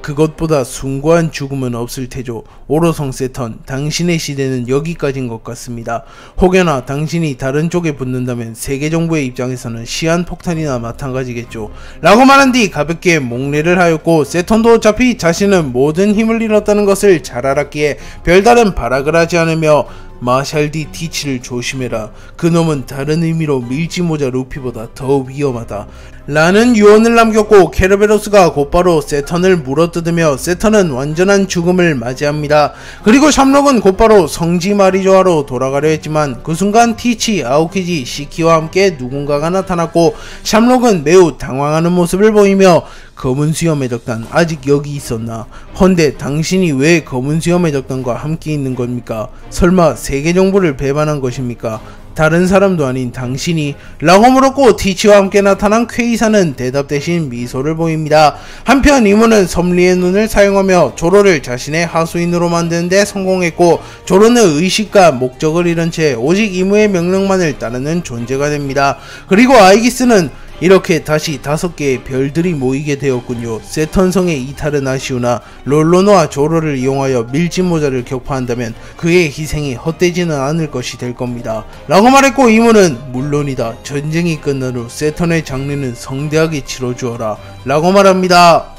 그것보다 숭고한 죽음은 없을 테죠. 오로성 세턴 당신의 시대는 여기까지인 것 같습니다. 혹여나 당신이 다른 쪽에 붙는다면 세계정부의 입장에서는 시한폭탄이나 마찬가지겠죠 라고 말한 뒤 가볍게 목례를 하였고 세턴도 어차피 자신은 모든 힘을 잃었다는 것을 잘 알았기에 별다른 발악을 하지 않으며 마샬 디 티치를 조심해라. 그놈은 다른 의미로 밀지모자 루피보다 더 위험하다 라는 유언을 남겼고 케르베로스가 곧바로 세턴을 물어뜯으며 세턴은 완전한 죽음을 맞이합니다. 그리고 샴록은 곧바로 성지 마리조아로 돌아가려 했지만 그 순간 티치, 아오키지, 시키와 함께 누군가가 나타났고 샴록은 매우 당황하는 모습을 보이며 검은 수염 해적단 아직 여기 있었나? 헌데 당신이 왜 검은 수염 해적단과 함께 있는 겁니까? 설마 세계 정보를 배반한 것입니까? 다른 사람도 아닌 당신이? 라고 물었고 티치와 함께 나타난 퀘이사는 대답 대신 미소를 보입니다. 한편 이무는 섭리의 눈을 사용하며 조로를 자신의 하수인으로 만드는 데 성공했고 조로는 의식과 목적을 잃은 채 오직 이무의 명령만을 따르는 존재가 됩니다. 그리고 아이기스는 이렇게 다시 5개의 별들이 모이게 되었군요. 세턴성의 이탈은 아쉬우나 롤로노와 조로를 이용하여 밀짚모자를 격파한다면 그의 희생이 헛되지는 않을 것이 될 겁니다 라고 말했고 이무는 물론이다. 전쟁이 끝난 후 세턴의 장례는 성대하게 치러주어라 라고 말합니다.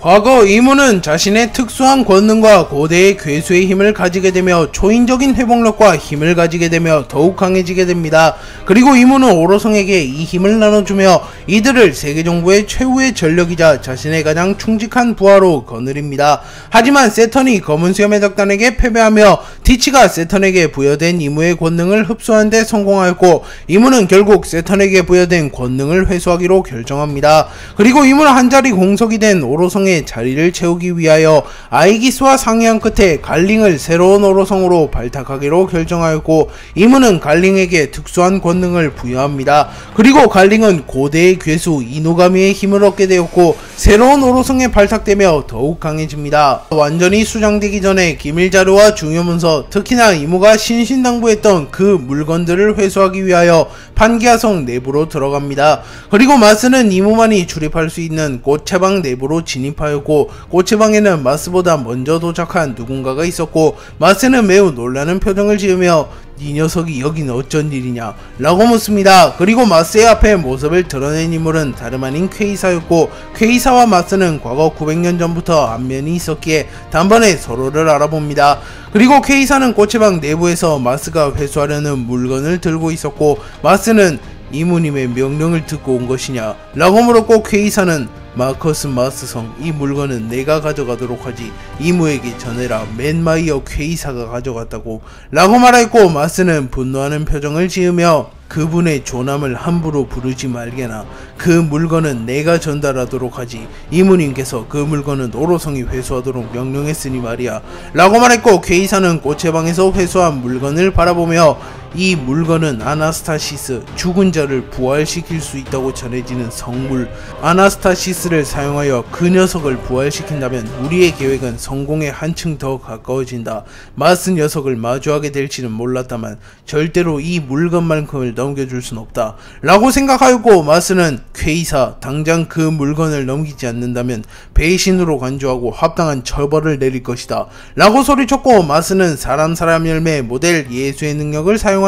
과거 이무는 자신의 특수한 권능과 고대의 괴수의 힘을 가지게 되며 초인적인 회복력과 힘을 가지게 되며 더욱 강해지게 됩니다. 그리고 이무는 오로성에게 이 힘을 나눠주며 이들을 세계정부의 최후의 전력이자 자신의 가장 충직한 부하로 거느립니다. 하지만 세턴이 검은 수염 해적단에게 패배하며 티치가 세턴에게 부여된 이무의 권능을 흡수하는 데 성공하였고 이무는 결국 세턴에게 부여된 권능을 회수하기로 결정합니다. 그리고 이무는 한자리 공석이 된 오로성의 자리를 채우기 위하여 아이기스와 상의한 끝에 갈링을 새로운 오로성으로 발탁하기로 결정하였고 이무는 갈링에게 특수한 권능을 부여합니다. 그리고 갈링은 고대의 괴수 이누가미의 힘을 얻게 되었고 새로운 오로성에 발탁되며 더욱 강해집니다. 완전히 수장되기 전에 기밀자료와 중요문서, 특히나 이무가 신신당부했던 그 물건들을 회수하기 위하여 판기아성 내부로 들어갑니다. 그리고 마스는 이무만이 출입할 수 있는 꽃체방 내부로 진입하였고 꽃체방에는 마스보다 먼저 도착한 누군가가 있었고 마스는 매우 놀라는 표정을 지으며 이 녀석이 여긴 어쩐 일이냐 라고 묻습니다. 그리고 마스의 앞에 모습을 드러낸 인물은 다름 아닌 퀘이사였고 퀘이사와 마스는 과거 900년 전부터 안면이 있었기에 단번에 서로를 알아봅니다. 그리고 퀘이사는 꽃체방 내부에서 마스가 회수하려는 물건을 들고 있었고 마스는 이무님의 명령을 듣고 온 것이냐 라고 물었고 퀘이사는 마커스 마스성, 이 물건은 내가 가져가도록 하지 이무에게 전해라. 맨마이어 퀘이사가 가져갔다고 라고 말했고 마스는 분노하는 표정을 지으며 그분의 조남을 함부로 부르지 말게나. 그 물건은 내가 전달하도록 하지. 이모님께서 그 물건은 오로성이 회수하도록 명령했으니 말이야. 라고 말했고, 괴이사는 꽃의 방에서 회수한 물건을 바라보며 이 물건은 아나스타시스, 죽은 자를 부활시킬 수 있다고 전해지는 성물 아나스타시스를 사용하여 그 녀석을 부활시킨다면 우리의 계획은 성공에 한층 더 가까워진다. 마스 녀석을 마주하게 될지는 몰랐다만 절대로 이 물건만큼을 넘겨줄 순 없다 라고 생각하였고, 마스는 괴이사 당장 그 물건을 넘기지 않는다면 배신으로 간주하고 합당한 처벌을 내릴 것이다 라고 소리쳤고, 마스는 사람 열매 모델 예수의 능력을 사용하여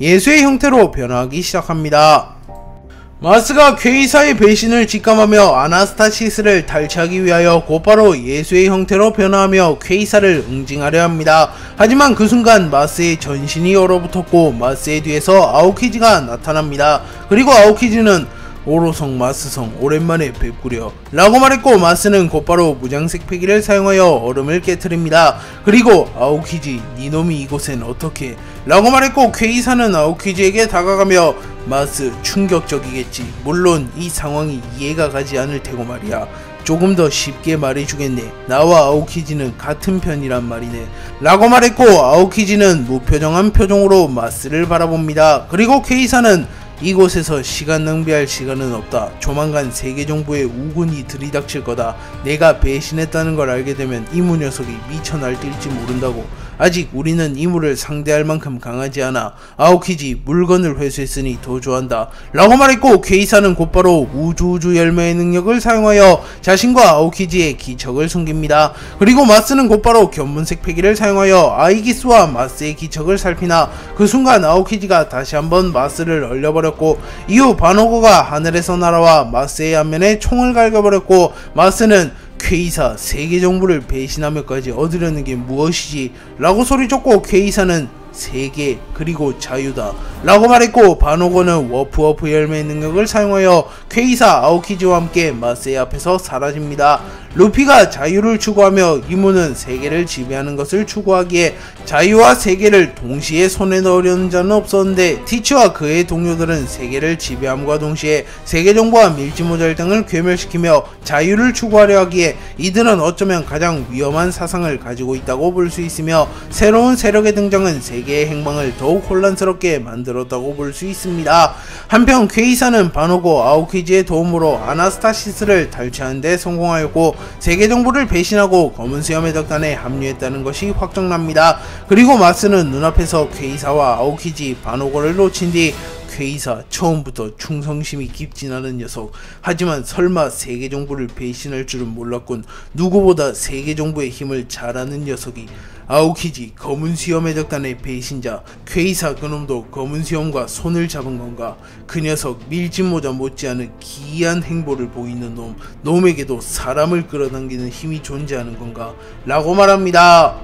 예수의 형태로 변화하기 시작합니다. 마스가 괴이사의 배신을 직감하며 아나스타시스를 탈취하기 위하여 곧바로 예수의 형태로 변화하며 괴이사를 응징하려 합니다. 하지만 그 순간 마스의 전신이 얼어붙었고 마스의 뒤에서 아오키지가 나타납니다. 그리고 아오키지는 오로성 마스성 오랜만에 뵙구려 라고 말했고, 마스는 곧바로 무장색 패기를 사용하여 얼음을 깨트립니다. 그리고 아오키지 니놈이 이곳엔 어떻게 라고 말했고, 괴이사는 아오키지에게 다가가며 마스 충격적이겠지. 물론 이 상황이 이해가 가지 않을 테고 말이야. 조금 더 쉽게 말해주겠네. 나와 아오키지는 같은 편이란 말이네 라고 말했고, 아오키지는 무표정한 표정으로 마스를 바라봅니다. 그리고 괴이사는 이곳에서 시간 낭비할 시간은 없다. 조만간 세계정부의 우군이 들이닥칠 거다. 내가 배신했다는 걸 알게 되면 이무 녀석이 미쳐 날뛸지 모른다고. 아직 우리는 이무를 상대할 만큼 강하지 않아. 아오키지 물건을 회수했으니 더 좋아한다 라고 말했고, 괴이사는 곧바로 우주 열매의 능력을 사용하여 자신과 아오키지의 기척을 숨깁니다. 그리고 마스는 곧바로 견문색 패기를 사용하여 아이기스와 마스의 기척을 살피나 그 순간 아오키지가 다시 한번 마스를 얼려버렸고, 이후 바노고가 하늘에서 날아와 마스의 앞면에 총을 갈겨버렸고, 마스는 괴이사 세계정부를 배신하며까지 얻으려는 게 무엇이지 라고 소리쳤고, 괴이사는 세계 그리고 자유다 라고 말했고, 바노고는 워프 열매의 능력을 사용하여 괴이사 아오키지와 함께 마스의 앞에서 사라집니다. 루피가 자유를 추구하며 이무는 세계를 지배하는 것을 추구하기에 자유와 세계를 동시에 손에 넣으려는 자는 없었는데, 티치와 그의 동료들은 세계를 지배함과 동시에 세계정부와 밀지모잘 등을 괴멸시키며 자유를 추구하려 하기에 이들은 어쩌면 가장 위험한 사상을 가지고 있다고 볼 수 있으며, 새로운 세력의 등장은 세계의 행방을 더욱 혼란스럽게 만들었다고 볼 수 있습니다. 한편 괴이사는 바노고 아오키지의 도움으로 아나스타시스를 탈취하는 데 성공하였고, 세계정부를 배신하고 검은 수염의 덕단에 합류했다는 것이 확정납니다. 그리고 마스는 눈앞에서 괴이사와 아오키지, 바노고를 놓친 뒤 괴이사 처음부터 충성심이 깊진 않은 녀석. 하지만 설마 세계정부를 배신할 줄은 몰랐군. 누구보다 세계정부의 힘을 잘 아는 녀석이 아오키지 검은 수염의 덕단의 배신자 괴이사 그놈도 검은 수염과 손을 잡은 건가? 그 녀석 밀짚모자 못지않은 기이한 행보를 보이는 놈에게도 사람을 끌어당기는 힘이 존재하는 건가? 라고 말합니다.